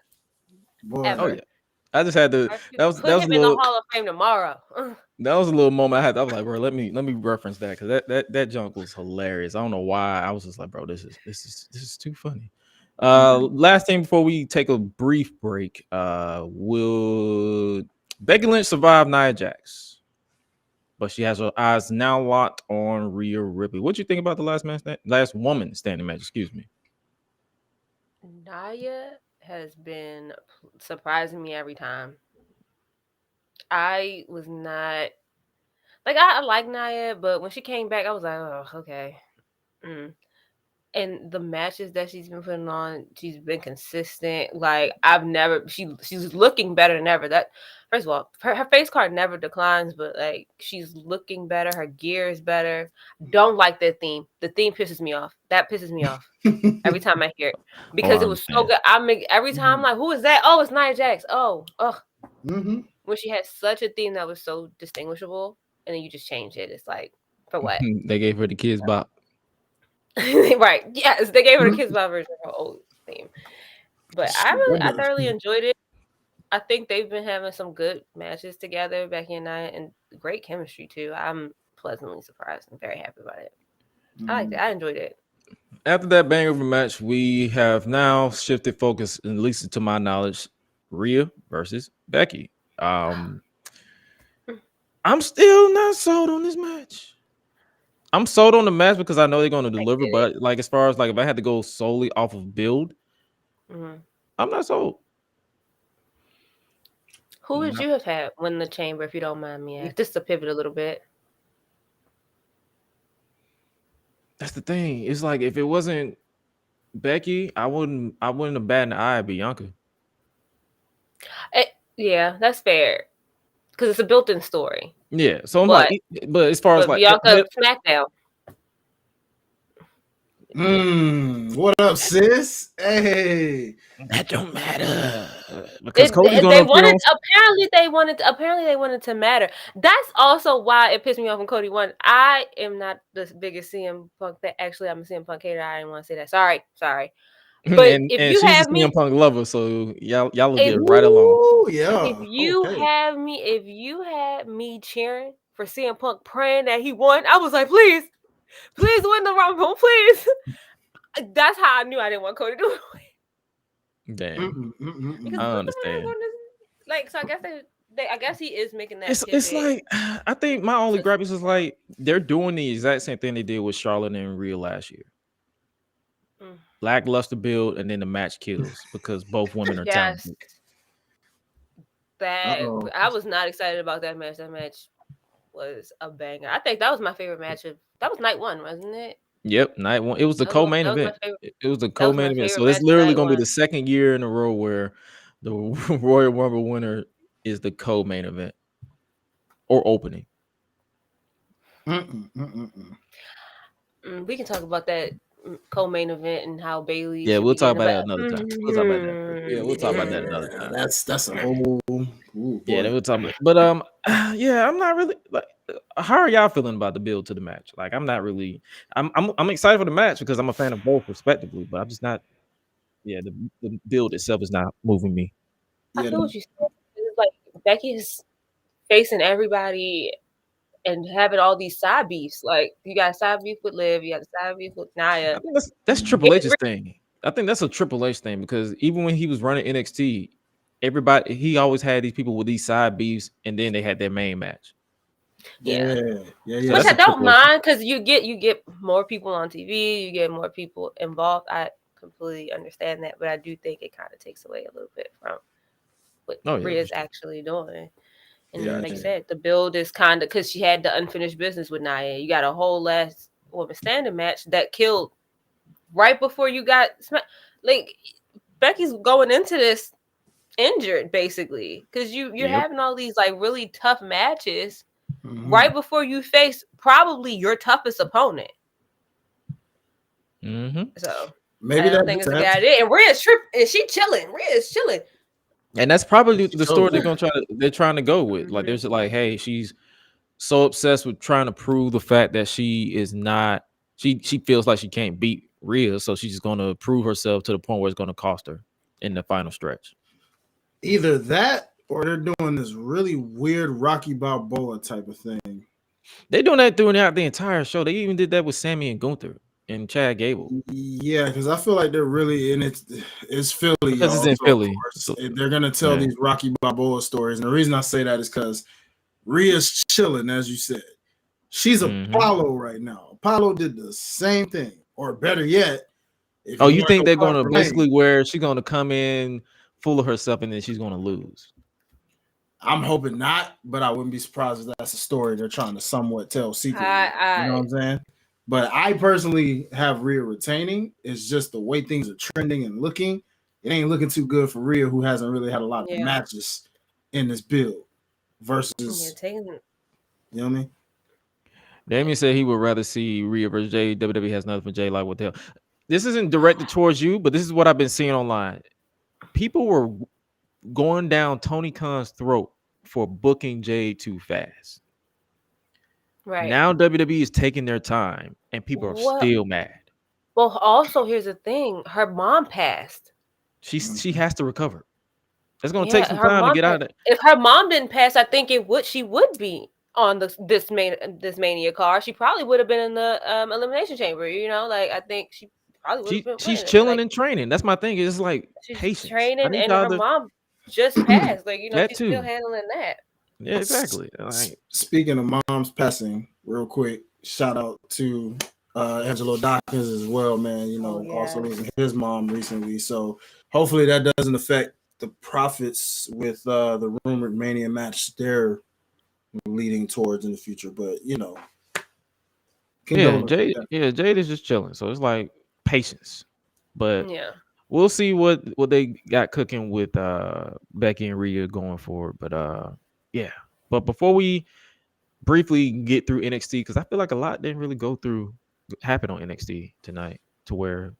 Boy. Ever. "Oh yeah." I just had to. R-Truth, That was put a him in the little. Hall of Fame tomorrow. That was a little moment I had. I was like, bro, let me reference that because that junk was hilarious. I don't know why. I was just like, bro, this is too funny. Last thing before we take a brief break, will Becky Lynch survive Nia Jax? But she has her eyes now locked on Rhea Ripley. What do you think about the last woman standing match? Excuse me. Nia has been surprising me every time. I was not like I like Nia, but when she came back, I was like, oh, okay. And the matches that she's been putting on, she's been consistent. Like she's looking better than ever. That first of all, her face card never declines, but like she's looking better. Her gear is better. Don't like that theme. The theme pisses me off. That pisses me off every time I hear it because it was so good. Every time I'm like, who is that? Oh, it's Nia Jax. Oh, ugh. When she had such a theme that was so distinguishable, and then you just change it. It's like, for what? They gave her the kids bop. Right. Yes, they gave her the Kids Bop version of her old theme. But I thoroughly enjoyed it. I think they've been having some good matches together, Becky and I, and great chemistry too. I'm pleasantly surprised and very happy about it. I liked it. I enjoyed it. After that banger of a match, we have now shifted focus, at least to my knowledge, Rhea versus Becky. I'm still not sold on this match. I'm sold on the match because I know they're going to deliver, but like as far as like if I had to go solely off of build, I'm not sold. Who would you have had win the chamber if you don't mind me asking? Just to pivot a little bit. That's the thing. It's like if it wasn't Becky, I wouldn't have batted an eye at Bianca. Yeah, that's fair. Because it's a built-in story. Yeah. So I'm like, but as far as like Bianca SmackDown. What up, sis? Hey, that don't matter because Cody's gonna apparently they wanted to matter. That's also why it pissed me off when Cody won. I am not the biggest CM Punk. Actually, I'm a CM Punk hater. I didn't want to say that. Sorry. But and if she's a CM Punk lover, so y'all will get right along. Yeah. If you had me cheering for CM Punk, praying that he won, I was like, please win the Rumble, please. That's how I knew I didn't want Cody to win. Damn, I understand. Like, so I guess he is making that. It's like I think my only gripe is just like they're doing the exact same thing they did with Charlotte and Rhea last year. Lackluster build, and then the match kills because both women are talented. I was not excited about that match. That match was a banger. I think that was my favorite match that was night one, wasn't it? Yep, night one. It was the co-main event. It was the co-main event. So it's literally going to be the second year in a row where the Royal Rumble winner is the co-main event or opening. We can talk about that co-main event and how Bailey. Yeah, we'll talk about that another time. We'll talk about that. Yeah, we'll talk about that another time. That's a whole. Yeah, then we'll talk about. But yeah, I'm not really like. How are y'all feeling about the build to the match? Like, I'm not really. I'm excited for the match because I'm a fan of both, respectively. But I'm just not. Yeah, the build itself is not moving me. I feel what you said. It's like Becky's facing everybody and having all these side beefs. Like, you got side beef with Liv, you got side beef with Nia. I think that's Triple H's thing. I think that's a Triple H thing because even when he was running NXT, he always had these people with these side beefs, and then they had their main match. Yeah. Which I don't mind because you get more people on TV, you get more people involved. I completely understand that, but I do think it kind of takes away a little bit from what Rhea's actually doing. And like you said, the build is kind of because she had the unfinished business with Nia. You got a whole last woman standing match that killed right before you got like Becky's going into this injured basically because you're Yep. having all these like really tough matches Mhm. right before you face probably your toughest opponent. So Maybe I don't that think just it's a good adds. idea. And Rhea's she chilling. Rhea's chilling. And that's probably the story Sure. they're trying to go with. Like, there's like, hey, she's so obsessed with trying to prove the fact that she is not. She feels like she can't beat Rhea, so she's just going to prove herself to the point where it's going to cost her in the final stretch. Either that or they're doing this really weird Rocky Balboa type of thing. They're doing that throughout the entire show. They even did that with Sammy and Gunther and Chad Gable. Yeah, because I feel like they're really in it. It's Philly, Because it's y'all, in so Philly. of course, So, they're gonna tell yeah. these Rocky Balboa stories, and the reason I say that is because Rhea's chilling, as you said. She's Apollo right now. Apollo did the same thing, or better yet. If You wanna think go they're part going to the basically lane, where she's going to come in full of herself and then she's going to lose? I'm hoping not, but I wouldn't be surprised if that's a story they're trying to somewhat tell secretly. You know what I'm saying? But I personally have Rhea retaining. It's just the way things are trending and looking. It ain't looking too good for Rhea, who hasn't really had a lot of matches in this build. Versus, you know what I mean? Damien said he would rather see Rhea versus Jay. WWE has nothing for Jay. Like, what the hell? This isn't directed towards you, but this is what I've been seeing online. People were going down Tony Khan's throat for booking Jay too fast. Right. Now WWE is taking their time and people are still mad. Well, also here's the thing. Her mom passed. She has to recover. It's gonna take some time to get out of it. If her mom didn't pass, I think she would be on this Mania card. She probably would have been in the Elimination Chamber. You know, like I think she probably would have been. She's chilling and training. That's my thing. It's like she's patience. training, and her mom just passed. Like, you know, that she's too. still handling that. Yeah, exactly. Speaking of mom's passing, real quick, shout out to Angelo Dawkins as well, man. You know, also losing his mom recently. So hopefully that doesn't affect the profits with the rumored Mania match they're leading towards in the future. But you know, Jade is just chilling. So it's like patience. But we'll see what they got cooking with Becky and Rhea going forward. But yeah. But before we briefly get through NXT, because I feel like a lot didn't really happen on NXT tonight to where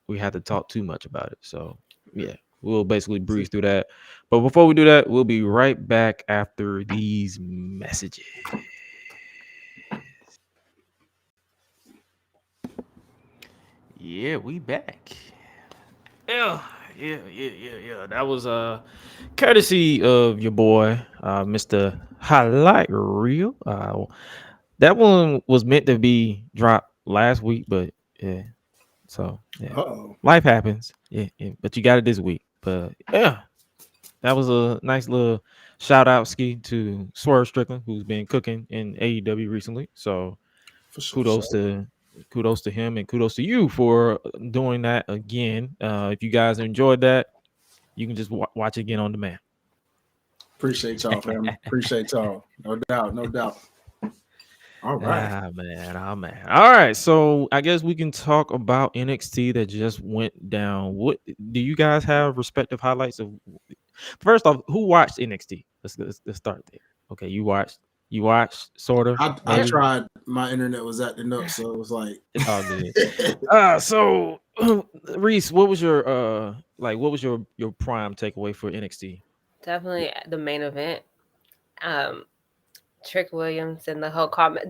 we had to talk too much about it. So yeah, we'll basically breeze through that. But before we do that, we'll be right back after these messages. Yeah, we back. Yeah. That was courtesy of your boy, Mr. Highlight Reel. That one was meant to be dropped last week, but yeah. So yeah, life happens. Yeah, but you got it this week. But yeah, that was a nice little shout out ski to Swerve Strickland, who's been cooking in AEW recently. So kudos to him and kudos to you for doing that again. If you guys enjoyed that, you can just watch it again on demand. Appreciate y'all, family. Appreciate y'all. No doubt. All right. Man. All right. So I guess we can talk about NXT that just went down. What do you guys have respective highlights of? First off, who watched NXT? Let's start there. Okay, you watched sort of. I tried. My internet was acting up, so it was like it's all good. So Reese, what was your your prime takeaway for NXT? Definitely the main event. Trick Williams and the whole comment.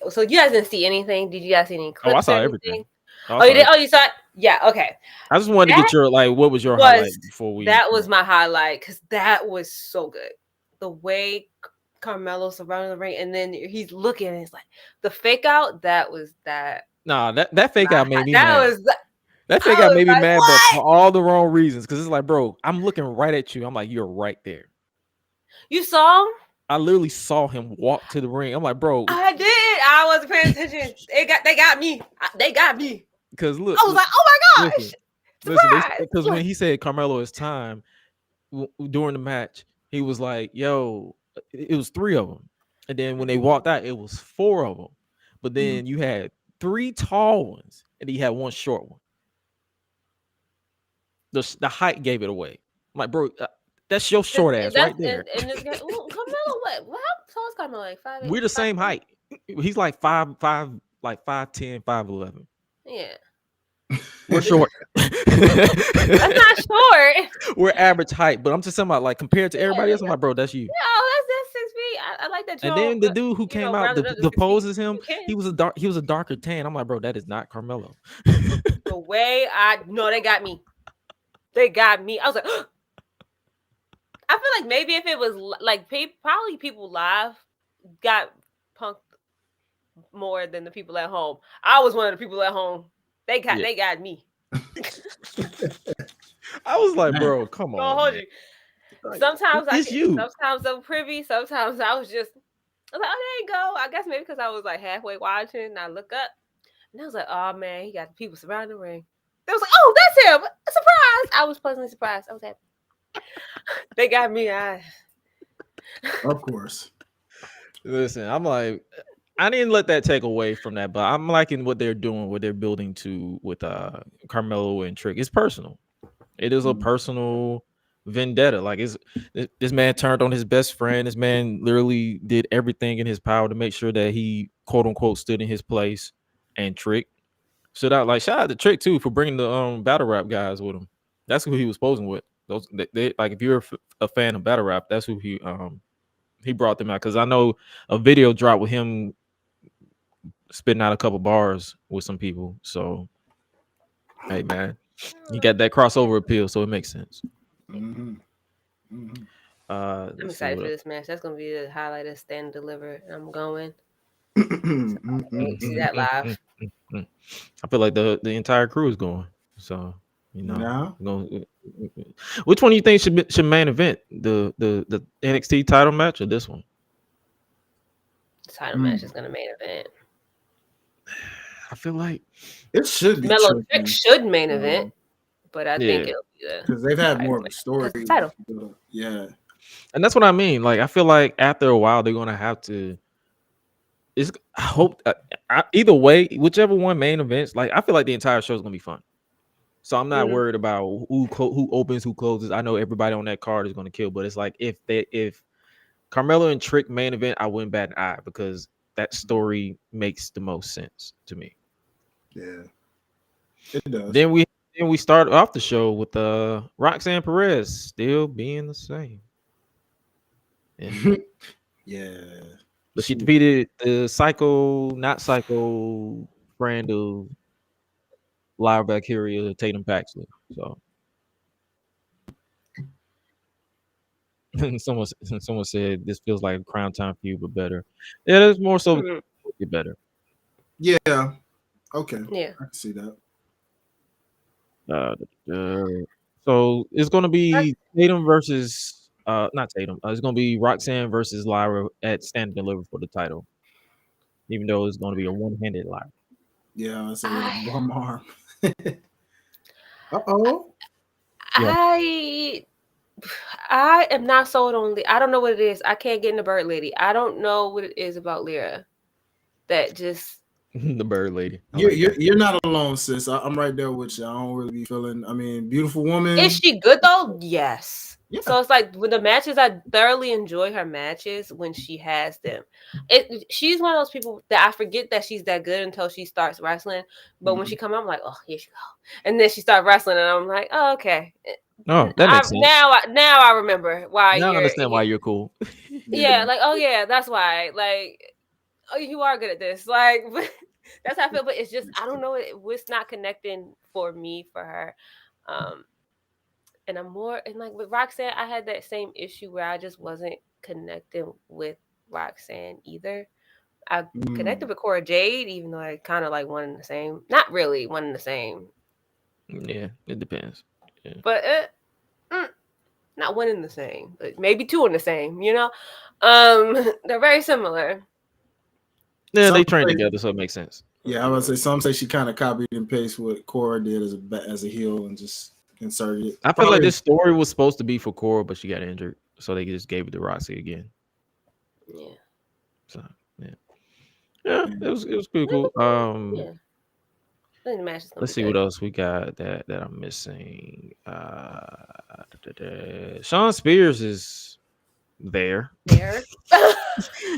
So you guys didn't see anything? Did you guys see any clips? I saw or everything. You did? Oh, you saw it? Yeah, okay. I just wanted to get your what was your highlight before we. That was my highlight because that was so good. The way Carmelo surrounded the ring and then he's looking and it's like the fake out. That was that. Nah, that fake out made me mad. That fake out made me mad, what? but for all the wrong reasons. Because it's like, bro, I'm looking right at you. I'm like, you're right there. You saw him? I literally saw him walk to the ring. I'm like, bro. I did. I wasn't paying attention. They got me. They got me. Because look, I was like, oh my gosh. Listen, because when he said Carmelo it's time during the match, he was like, yo, it was 3 of them. And then when they walked out, it was 4 of them. But then you had 3 tall ones and he had 1 short one. The height gave it away. I'm like, bro, That's your short ass right there. And this guy, Carmelo, how tall is Carmelo? Like 5'8"? We're the same height. He's like 5'5", like 5'10", 5'11". Yeah. We're short. That's not short. We're average height, but I'm just talking about like compared to everybody else. I'm like, bro, that's you. No, that's 6 feet. I like that. And then the dude who came out, the pose is him. You He was a darker tan. I'm like, bro, that is not Carmelo. The way they got me. They got me. I was like, I feel like maybe if it was like probably people live got punked more than the people at home. I was one of the people at home. They got me. I was like, bro, come on. Hold you. Sometimes you. Sometimes I'm privy. Sometimes I was like, oh, there you go. I guess maybe because I was like halfway watching, and I look up, and I was like, oh man, he got the people surrounding the ring. They was like, oh, that's him. Surprise! I was pleasantly surprised. I was happy. They got me. Of course. Listen, I'm like, I didn't let that take away from that, but I'm liking what they're doing, what they're building to with Carmelo and Trick. It's personal. It is a personal vendetta. Like this man turned on his best friend. This man literally did everything in his power to make sure that he quote unquote stood in his place. And Trick stood out. Like shout out to Trick too for bringing the battle rap guys with him. That's who he was posing with. Those they like if you're a fan of battle rap, that's who he brought them out. Because I know a video dropped with him spitting out a couple bars with some people. So hey man, you got that crossover appeal, so it makes sense. Mm-hmm. Mm-hmm. I'm excited for this match. That's gonna be the highlight of Stand and Deliver. I'm going. See that live. I feel like the entire crew is going. So which one do you think should main event? The NXT title match or this one? The title match is gonna main event. I feel like it should be. Melo Trick should main event, but I think it'll be because they've had more of a story. Title. Yeah, and that's what I mean. Like I feel like after a while they're gonna have to. I hope either way, whichever one main events. Like I feel like the entire show is gonna be fun. So I'm not worried about who opens, who closes. I know everybody on that card is gonna kill, but it's like if Carmelo and Trick main event, I wouldn't bat an eye because that story makes the most sense to me. Yeah, it does. Then we start off the show with Roxanne Perez still being the same. And yeah. But she defeated the not psycho brand of Lyra Valkyria, Tatum Paxley. So someone said this feels like a Crown Time feud, but better. Yeah, there's more so get better. Yeah. Okay. Yeah. I can see that. So it's gonna be Tatum versus not Tatum. It's gonna be Roxanne versus Lyra at Stand and Deliver for the title. Even though it's gonna be a one-handed Lyra. Yeah, it's one arm. Uh-oh. I am not sold on I don't know what it is. I can't get in the Bird Lady. I don't know what it is about Lyra that just the Bird Lady. You're not alone, sis. I'm right there with you. I don't really be feeling. I mean, beautiful woman. Is she good though? Yes. Yeah. So it's like with the matches, I thoroughly enjoy her matches when she has them. She's one of those people that I forget that she's that good until she starts wrestling. But when she come out, I'm like, oh, here she go. And then she starts wrestling, and I'm like, oh, okay. Oh, that makes sense. Now I remember why. Now I understand why you're cool. Yeah, like oh yeah, that's why. Like, oh, you are good at this. Like, that's how I feel. But it's just I don't know. It's not connecting for me for her. And I'm more and like with Roxanne, I had that same issue where I just wasn't connecting with Roxanne either. I connected with Cora Jade, even though I kind of like one and the same. Not really one and the same. Yeah, it depends. Yeah. But not one and the same, but maybe two in the same. You know, they're very similar. Yeah, they train together, so it makes sense. Yeah, I would say some say she kind of copied and pasted what Cora did as a heel and just inserted it. I feel like this story was supposed to be for Cora, but she got injured, so they just gave it to Roxy again. Yeah. So yeah, it was pretty cool. think the match is gonna Let's be see what good. else we got that I'm missing. Sean Spears is there. There.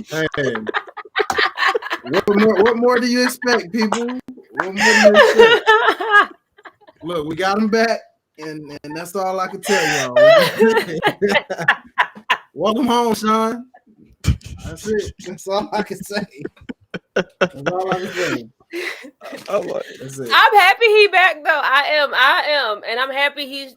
Hey, what more do you expect, people? What more do you expect? Look, we got him back, and that's all I can tell y'all. Welcome home, Sean. That's it. That's all I can say. That's all I can say. That's it. I'm happy he back though. I am, and I'm happy he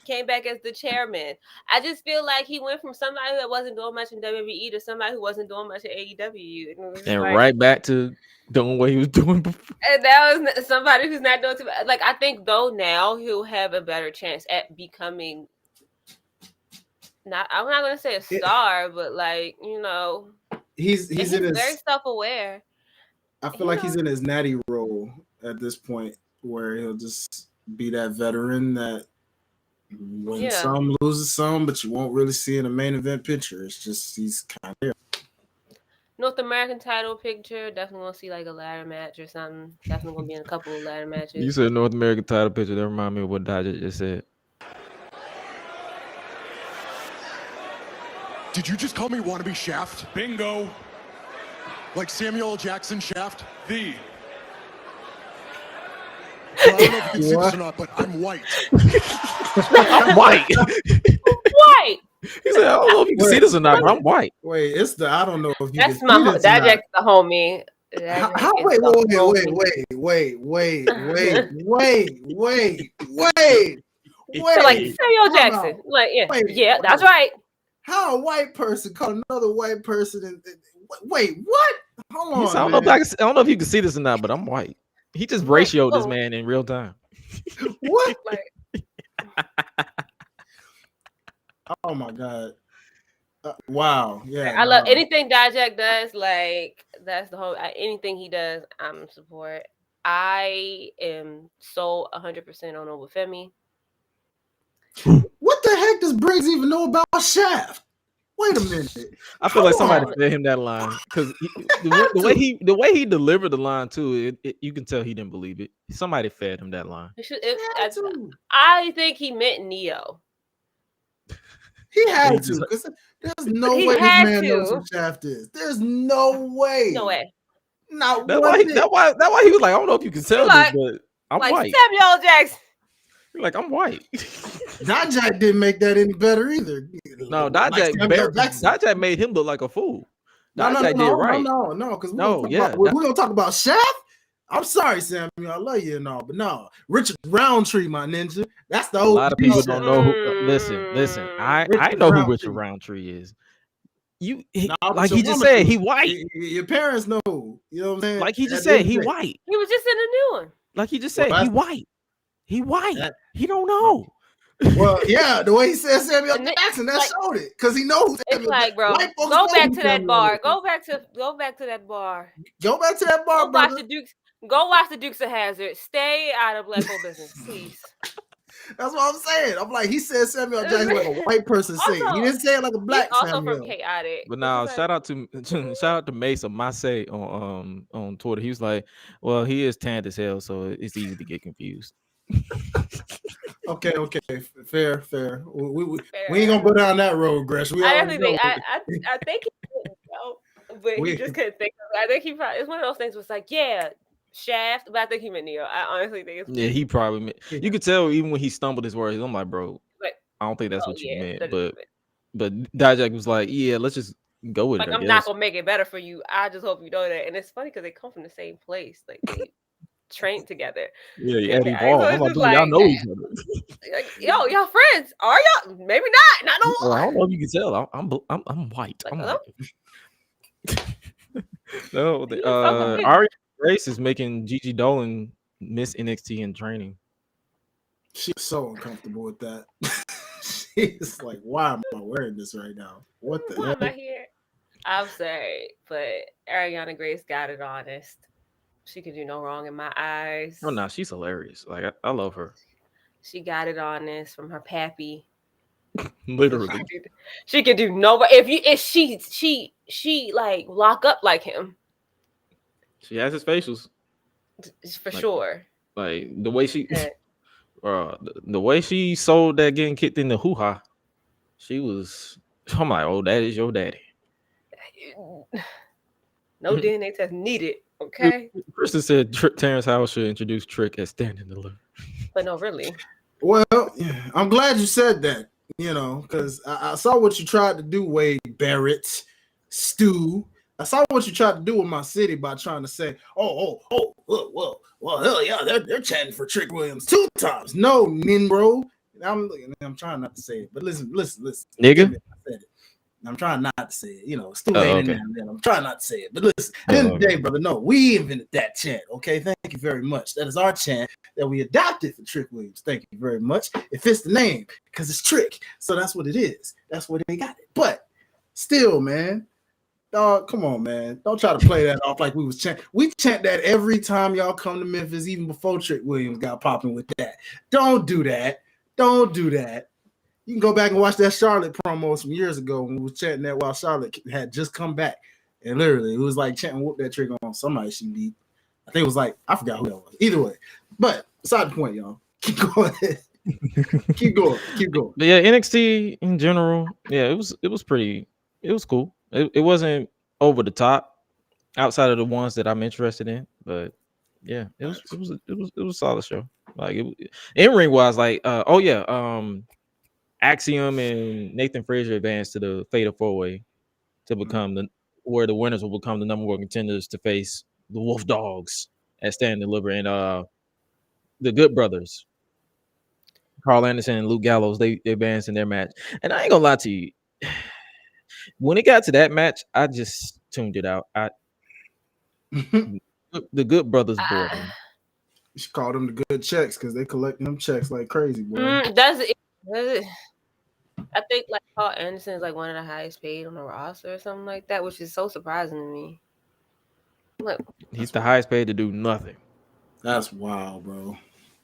came back as the chairman. I just feel like he went from somebody that wasn't doing much in WWE to somebody who wasn't doing much at AEW, And right back to doing what he was doing before. And that was somebody who's not doing too bad. Like I think though now he'll have a better chance at becoming. I'm not gonna say a star, but like he's in his very self-aware. I feel like he's in his natty role at this point, where he'll just be that veteran that wins some, loses some, but you won't really see in a main event picture. It's just he's kind of there. North American title picture, definitely gonna see like a ladder match or something. Definitely gonna be in a couple of ladder matches. You said North American title picture. That remind me of what Dodger just said. Did you just call me wannabe Shaft? Bingo. Like Samuel L. Jackson Shaft? The. Well, I don't know if you can see this or not, but I'm white. I'm white. White. He said, I don't know if you can see this or not, but I'm white. Wait, it's the I don't know if you That's can my see this Jack's the homie. How, wait, So like Samuel Jackson. Like, yeah, that's right. How a white person call another white person and wait, what? Hold on. I don't know if you can see this or not, but I'm white. He just ratioed this man in real time. What? Oh my god. Wow. Yeah. I love anything Dijak does. Like that's the whole anything he does, I'm in support. I am so 100% on Obafemi. What the heck does Briggs even know about Shaft? Wait a minute. I feel like somebody fed him that line because the way he delivered the line too, you can tell he didn't believe it. Somebody fed him that line. I think he meant Neo. He had to because there's no way this man knows who Shaft is. There's no way. No way. Not that's why he was like, I don't know if you can tell this, but I'm white. Samuel Jackson. You're like, I'm white. Dijak didn't make that any better either. No, Dijak made him look like a fool. Dijak did right. No, because we're gonna talk about Shaft. I'm sorry, Samuel. I love you and all, but no, Richard Roundtree, my ninja. That's the a lot of people don't know. Listen. I know who Richard Roundtree is. Like he just said, he white. Your parents know. You know what I'm saying? Like he just said, he white. He was just in a new one. Like he just said, he white. He white. He don't know. Well, yeah, the way he said Samuel Jackson, that showed it because he knows. It's like, bro, go back to that bar. Go back to that bar. Go back to that bar, brother. Go watch the Dukes of Hazzard. Stay out of black hole business, please. That's what I'm saying. I'm like, he said Samuel Jackson like a white person saying. He didn't say it like a black also Samuel. From Chaotic. But now, shout out to Mace or Mace on Twitter. He was like, well, he is tanned as hell, so it's easy to get confused. Okay, fair. We ain't gonna go down that road, Gresh. I think he didn't know, but he just couldn't think of it. I think he probably it's one of those things was like, yeah, Shaft, but I think he meant Neo. I honestly think it's he probably meant. You could tell even when he stumbled his words. I'm like, bro, I don't think that's what you meant. But Dijak was like, yeah, let's just go with it. I'm not gonna make it better for you. I just hope you know that. And it's funny because they come from the same place. Like they trained together. Yeah, Eddie Ball. I'm like, y'all know each other. Yo, y'all friends? Are y'all? Maybe not. Not no more. I don't know if you can tell. I'm white. I'm white. No, Ari Grace is making Gigi Dolan miss NXT in training. She's so uncomfortable with that. She's like, why am I wearing this right now? What the hell? Am I here? I'm sorry, but Ariana Grace got it honest. She could do no wrong in my eyes. Oh no, she's hilarious. Like I love her. She got it honest from her pappy. Literally. She could do no. If she like lock up like him. She has his facials. For sure. Like the way she, Yeah. the way she sold that getting kicked in the hoo-ha, she was. I'm like, oh, that is your daddy. No DNA test needed. Okay. Kristen said Terrence Howard should introduce Trick as standing delivery. But no, really. Well, I'm glad you said that, because I saw what you tried to do, Wade Barrett, Stu. I saw what you tried to do with my city by trying to say, well, hell yeah, they're chatting for Trick Williams 2 times. No, Ninbro. I'm trying not to say it, but listen. Nigga? I said it. I'm trying not to say it. It's too late in there. I'm trying not to say it. But listen, at the end of the day, brother, no, we invented that chant. Okay, thank you very much. That is our chant that we adopted for Trick Williams. Thank you very much. It fits the name because it's Trick. So that's what it is. That's where they got it. But still, man, dog, come on, man. Don't try to play that off like we was chant. We chant that every time y'all come to Memphis, even before Trick Williams got popping with that. Don't do that. Don't do that. You can go back and watch that Charlotte promo some years ago when we was chanting that while Charlotte had just come back. And literally, it was like chanting whoop that trick on somebody she beat. I think it was like, I forgot who that was. Either way. But beside the point, y'all. Keep going. Keep going. But yeah, NXT in general, yeah, it was cool. It wasn't over the top outside of the ones that I'm interested in, but yeah, it was a solid show. Like in ring wise, like Axiom and Nathan Frazier advanced to the Fatal 4-Way to become where the winners will become the number one contenders to face the Wolf Dogs at Stand and Deliver, and the Good Brothers, Carl Anderson and Luke Gallows, they advanced in their match. And I ain't gonna lie to you, when it got to that match, I just tuned it out. The Good Brothers board. You should call them the good checks because they collecting them checks like crazy, boy. Does it? I think like Paul Anderson is like one of the highest paid on the roster or something like that, which is so surprising to me. Look, he's the highest paid to do nothing. That's wild, bro.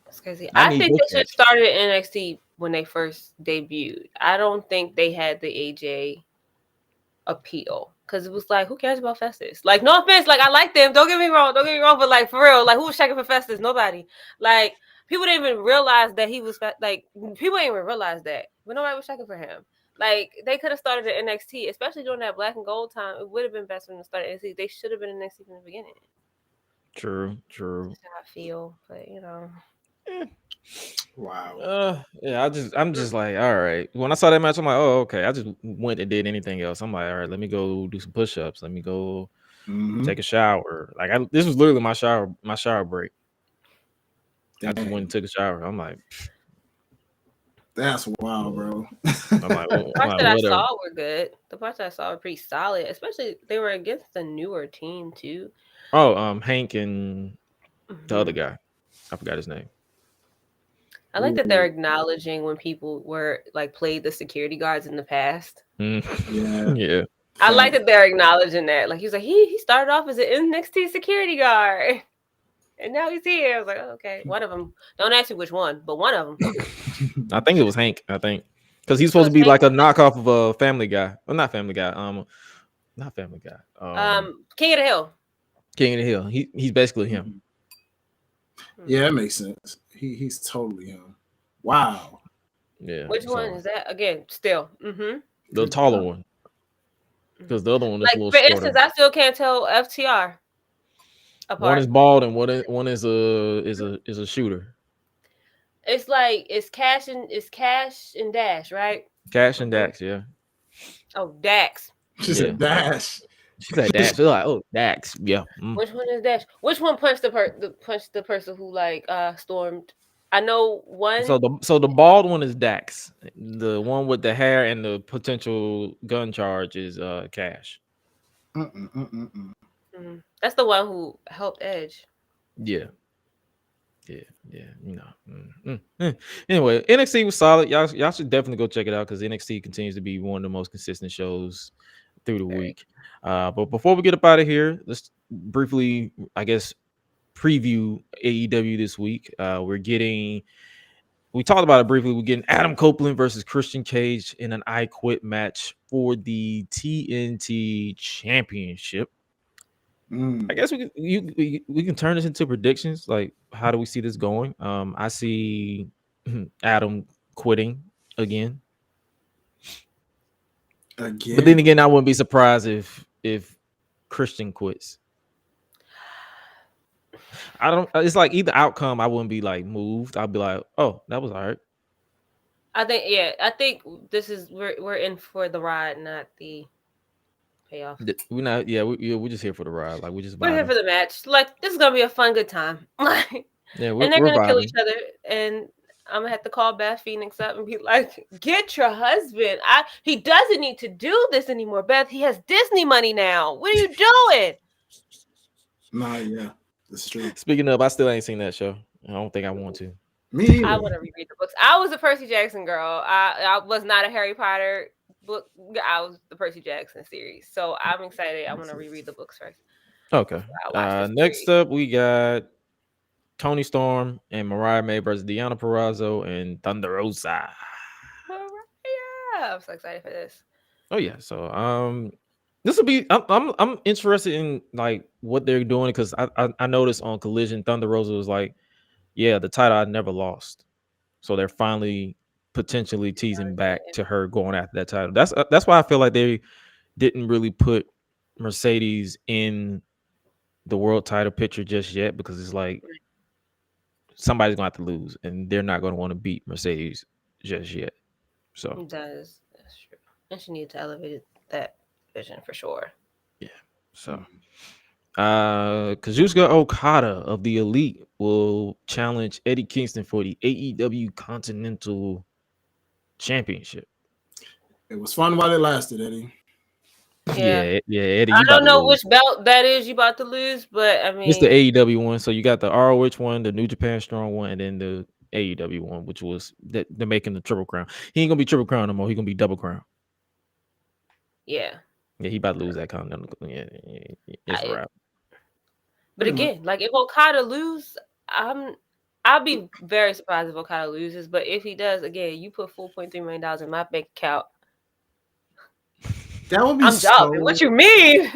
That's crazy. I think they should start in NXT when they first debuted. I don't think they had the AJ appeal because it was like, who cares about Festus? Like, no offense, like I like them. Don't get me wrong, but like for real, like who was checking for Festus? Nobody. Like. People didn't even realize that he was like people didn't even realize that, but nobody was checking for him. Like they could have started at NXT, especially during that black and gold time. It would have been best for them to start at NXT. They should have been in NXT from the beginning. True. That's how I feel, but Wow. Yeah, I'm just like, all right. When I saw that match, I'm like, oh, okay. I just went and did anything else. I'm like, all right, let me go do some push-ups. Let me go take a shower. Like this was literally my shower break. I just went and took a shower. I'm like, that's wild, bro. I'm like, the parts that I saw were good. The parts that I saw were pretty solid, especially they were against the newer team too. Oh, Hank and the other guy. I forgot his name. I like that they're acknowledging when people were like played the security guards in the past. Yeah. I like that they're acknowledging that. Like he was like, he started off as an NXT security guard. And now he's here. I was like, oh, okay. One of them. Don't ask me which one, but one of them. I think it was Hank. I think because he's supposed to be like a knockoff of a Family Guy. Well, not Family Guy. Not Family Guy. King of the Hill. King of the Hill. He's basically him. Yeah, that makes sense. He's totally him. Wow. Yeah. Which one is that again? Still. The taller one. Because the other one is like, a little for shorter. instance, I still can't tell FTR. Apart. One is bald and one is a shooter. It's like it's Cash and Dash, right? Cash and Dax, yeah. Oh, Dax. She said Dash. She said Dax. They're like, oh, Dax, yeah. Which one is Dash? Which one punched the person who like stormed? I know one. So the bald one is Dax. The one with the hair and the potential gun charge is Cash. That's the one who helped Edge. Yeah. You know. Anyway, NXT was solid. Y'all should definitely go check it out because NXT continues to be one of the most consistent shows through the week. But before we get up out of here, let's briefly, I guess, preview AEW this week. We talked about it briefly. We're getting Adam Copeland versus Christian Cage in an I Quit match for the TNT Championship. I guess we can turn this into predictions. Like, how do we see this going? I see Adam quitting again. But then again, I wouldn't be surprised if Christian quits. I don't. It's like either outcome. I wouldn't be like moved. I'll be like, oh, that was all right. I think this is we're in for the ride, not the payoff. We're not. Yeah, we're just here for the ride. Like we're here for the match. Like this is gonna be a fun, good time. Like, yeah, and they're gonna kill vibing. each other. And I'm gonna have to call Beth Phoenix up and be like, "Get your husband. He doesn't need to do this anymore, Beth. He has Disney money now. What are you doing?" Nah, yeah, that's true. Speaking of, I still ain't seen that show. I don't think I want to. Me either. I want to reread the books. I was a Percy Jackson girl. I was not a Harry Potter book. I was the Percy Jackson series. So I'm excited. I want to reread the books first. Okay. Next up, we got Tony Storm and Mariah May versus Deonna Purrazzo and Thunder Rosa. Yeah, I'm so excited for this. Oh yeah. So this will be. I'm interested in like what they're doing because I noticed on Collision Thunder Rosa was like, yeah, the title I never lost. So they're finally potentially teasing back to her going after that title. That's why I feel like they didn't really put Mercedes in the world title picture just yet because it's like somebody's gonna have to lose and they're not gonna want to beat Mercedes just yet. So that's true. And she needs to elevate that vision for sure. Yeah. So Kazuchika Okada of the Elite will challenge Eddie Kingston for the AEW Continental Championship. It was fun while it lasted, Eddie. Yeah, Eddie. I don't know which belt that is you about to lose, but I mean it's the AEW one. So you got the ROH one, the New Japan Strong one, and then the AEW one, which was that they're making the Triple Crown. He ain't gonna be Triple Crown no more. He's gonna be Double Crown. Yeah. Yeah, he about to lose that Continental. Yeah, it's a wrap. But again, like if Okada lose, I'll be very surprised if Okada loses. But if he does, again, you put $4.3 million in my bank account. That would be What you mean?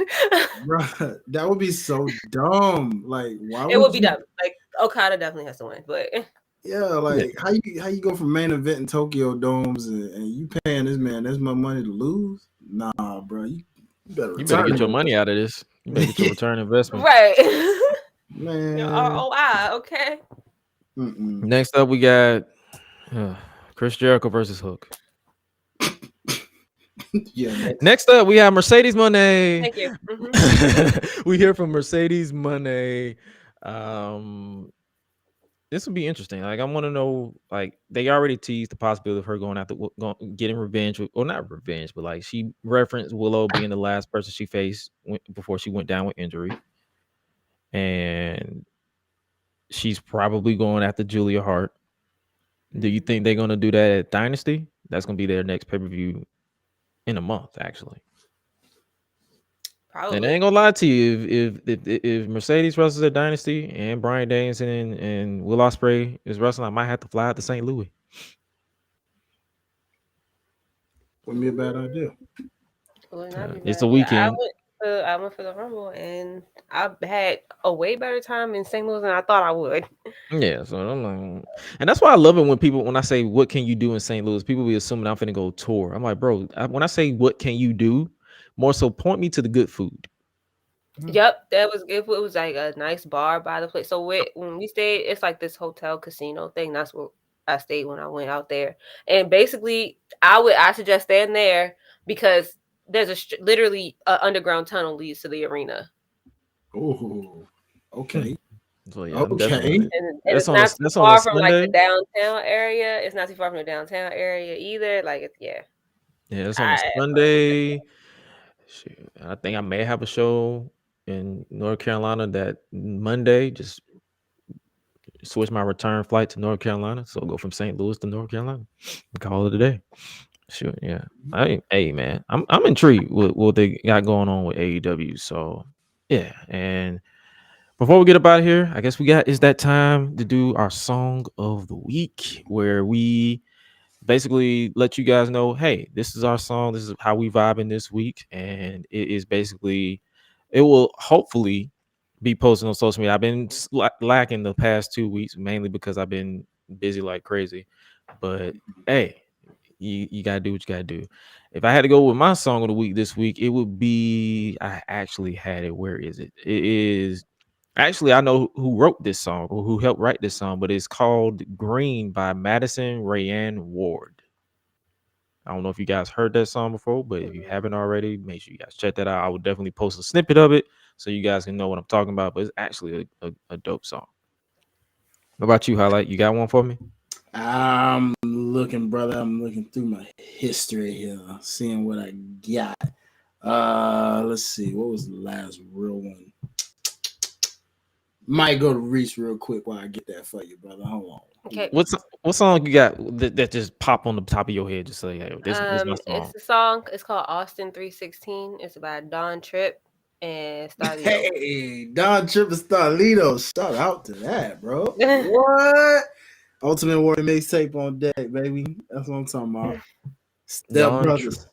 Bruh, that would be so dumb. Like, why it would be dumb. Like Okada definitely has to win, but yeah, like how you go from main event in Tokyo Domes and you paying this man this much money to lose? Nah, bro, you better get your money out of this. You better get your return investment. Right. Man. Your ROI, okay. Next up, we got Chris Jericho versus Hook. Yeah. Next up, we have Mercedes Moné. Thank you. We hear from Mercedes Moné. This would be interesting. Like, I want to know. Like, they already teased the possibility of her going after getting revenge, or not revenge, but like she referenced Willow being the last person she faced before she went down with injury, and she's probably going after Julia Hart. Do you think they're going to do that at Dynasty? That's going to be their next pay-per-view in a month, actually. Probably. And I ain't gonna lie to you, if Mercedes wrestles at Dynasty and Bryan Danielson and Will Ospreay is wrestling, I might have to fly out to St. Louis. Wouldn't be a bad idea. It's a weekend. I went for the Rumble, and I had a way better time in St. Louis than I thought I would. Yeah, so I'm like, and that's why I love it when I say, what can you do in St. Louis? People be assuming I'm finna go tour. I'm like, bro, when I say what can you do, more so point me to the good food. Yep, that was it. It was like a nice bar by the place. So when we stayed, it's like this hotel casino thing. That's where I stayed when I went out there. And basically, I suggest staying there because there's literally an underground tunnel leads to the arena. Oh, okay. So, yeah, okay. And it's not too far from like the downtown area. It's not too far from the downtown area either. Like yeah, it's on a Sunday. Shoot, I think I may have a show in North Carolina that Monday. Just switch my return flight to North Carolina, so go from St. Louis to North Carolina. Call it a day. Sure, yeah. Hey man, I'm intrigued with what they got going on with AEW. So yeah, and before we get up out of here, I guess it's that time to do our song of the week, where we basically let you guys know, hey, this is our song. This is how we vibing this week, and it is basically It will hopefully be posted on social media. I've been lacking the past 2 weeks, mainly because I've been busy like crazy. But hey, you gotta do what you gotta do. If I had to go with my song of the week this week, it would be, I actually had it. Where is it? It is actually, I know who wrote this song or who helped write this song, but it's called Green by Madison Rayanne Ward. I don't know if you guys heard that song before, but if you haven't already, make sure you guys check that out. I will definitely post a snippet of it so you guys can know what I'm talking about. But it's actually a dope song. What about you, Highlight? You got one for me? I'm looking, brother. I'm looking through my history here, seeing what I got. Let's see. What was the last real one? Might go to Reach real quick while I get that for you, brother. Hold on. Okay. What song you got that just pop on the top of your head? Just say, hey, this is my song. It's a song. It's called Austin 316. It's by Don Tripp and Starlito. Hey, Don Tripp and Starlito. Shout out to that, bro. What? Ultimate Warrior mixtape on deck, baby. That's what I'm talking about. Step Brothers.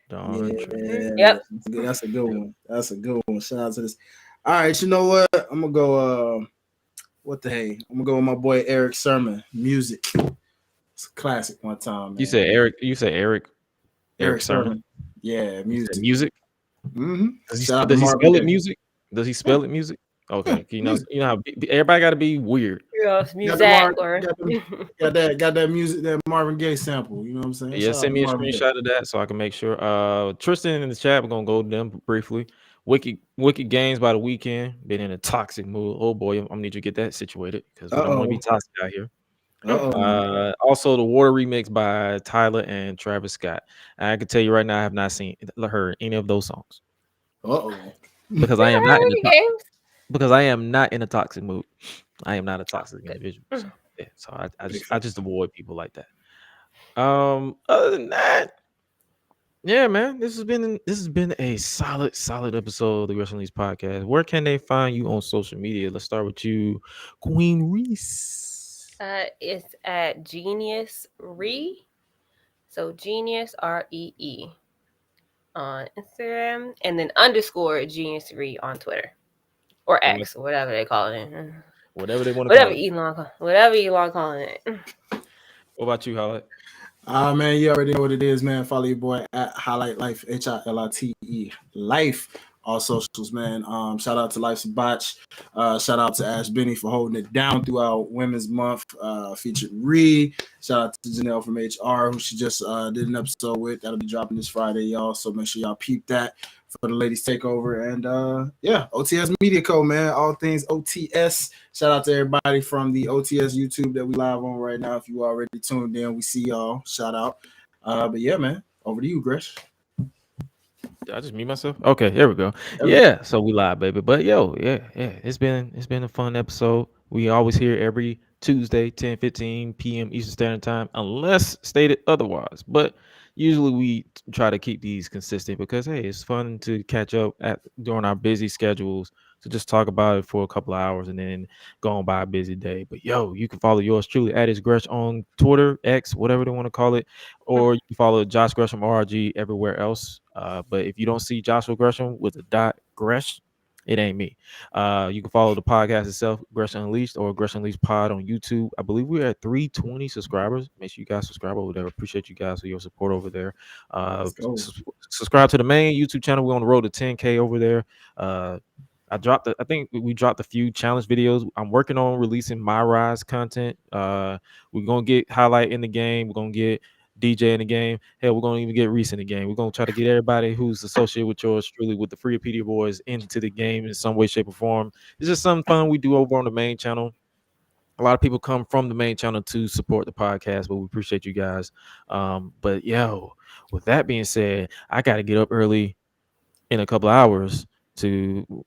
Yep. That's a good one. That's a good one. Shout out to this. All right, you know what? I'm gonna go. What the hey? I'm gonna go with my boy Eric Sermon. Music. It's a classic one time. Man. You say Eric. You say Eric. Eric Sermon. Yeah, music. Music. Mm-hmm. Does he spell it music? Does he spell it music? Okay, you know how everybody got to be weird. Music got that music, that Marvin Gaye sample. You know what I'm saying? Yeah, send me a screenshot of that so I can make sure. Tristan in the chat, we're gonna go to them briefly. Wicked Games by the Weekend. Been in a toxic mood. Oh boy, I'm gonna need you to get that situated because we don't want to be toxic out here. Also, the Water remix by Tyler and Travis Scott. I can tell you right now, I have not heard any of those songs. Because I am not in the because I am not in a toxic mood. I am not a toxic individual. So, yeah, so I just avoid people like that. Other than that, yeah, man, this has been a solid episode of the Gresh Unleashed podcast. Where can they find you on social media? Let's start with you, Queen Reese. It's at Genius Ree. So Genius REE on Instagram, and then _Genius Ree on Twitter or X, or whatever they call it. Whatever they want to call it. Whatever Elon calling it. What about you, Highlight? Man, you already know what it is, man. Follow your boy at Highlight Life, HILITE Life. All socials, man. Shout out to Life's a Botch. Shout out to Ash Benny for holding it down throughout Women's Month. Featured Ree. Shout out to Janelle from HR, who she just did an episode with. That'll be dropping this Friday, y'all. So make sure y'all peep that for the ladies takeover. And OTS Media Co, man. All things OTS. Shout out to everybody from the OTS YouTube that we live on right now. If you already tuned in, we see y'all. Shout out. But yeah, man. Over to you, Gresh. Did I just mute myself? Okay, here we go. Yeah, so we live, baby. But it's been a fun episode. We always here every Tuesday, 10:15 p.m. Eastern Standard Time, unless stated otherwise. But usually we try to keep these consistent because hey, it's fun to catch up during our busy schedules to just talk about it for a couple of hours and then go on by a busy day. But you can follow yours truly at @Gresh on Twitter, X, whatever they want to call it, or you can follow Josh Gresham RG everywhere else. But if you don't see Joshua Gresham with a .Gresh, it ain't me. You can follow the podcast itself, Gresh Unleashed or Gresh Unleashed Pod on YouTube. I believe we're at 320 subscribers. Make sure you guys subscribe over there. Appreciate you guys for your support over there. Subscribe to the main YouTube channel. We're on the road to 10K over there. I think we dropped a few challenge videos. I'm working on releasing my rise content. We're gonna get Highlight in the game. We're gonna get DJ in the game. Hell, we're gonna even get Reese in the game. We're gonna try to get everybody who's associated with yours truly with the Freepedia Boys into the game in some way, shape, or form. It's just something fun we do over on the main channel. A lot of people come from the main channel to support the podcast, but we appreciate you guys. But with that being said, I gotta get up early in a couple of hours to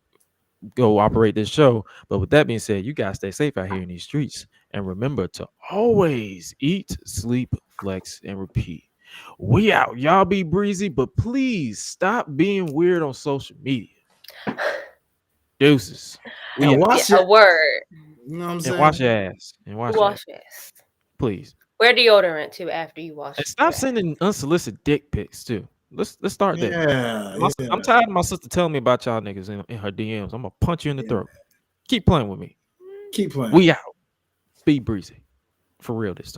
go operate this show. But with that being said, you guys stay safe out here in these streets. And remember to always eat, sleep, flex, and repeat. We out. Y'all be breezy, but please stop being weird on social media. Deuces. A word. You know what I'm saying? And wash your ass. Wash your ass. Please. Wear deodorant too after you wash. And stop sending unsolicited dick pics too. Let's start there. I'm tired of my sister telling me about y'all niggas in her DMs. I'm gonna punch you in the throat. Keep playing with me. Keep playing. We out. Be breezy. For real this time.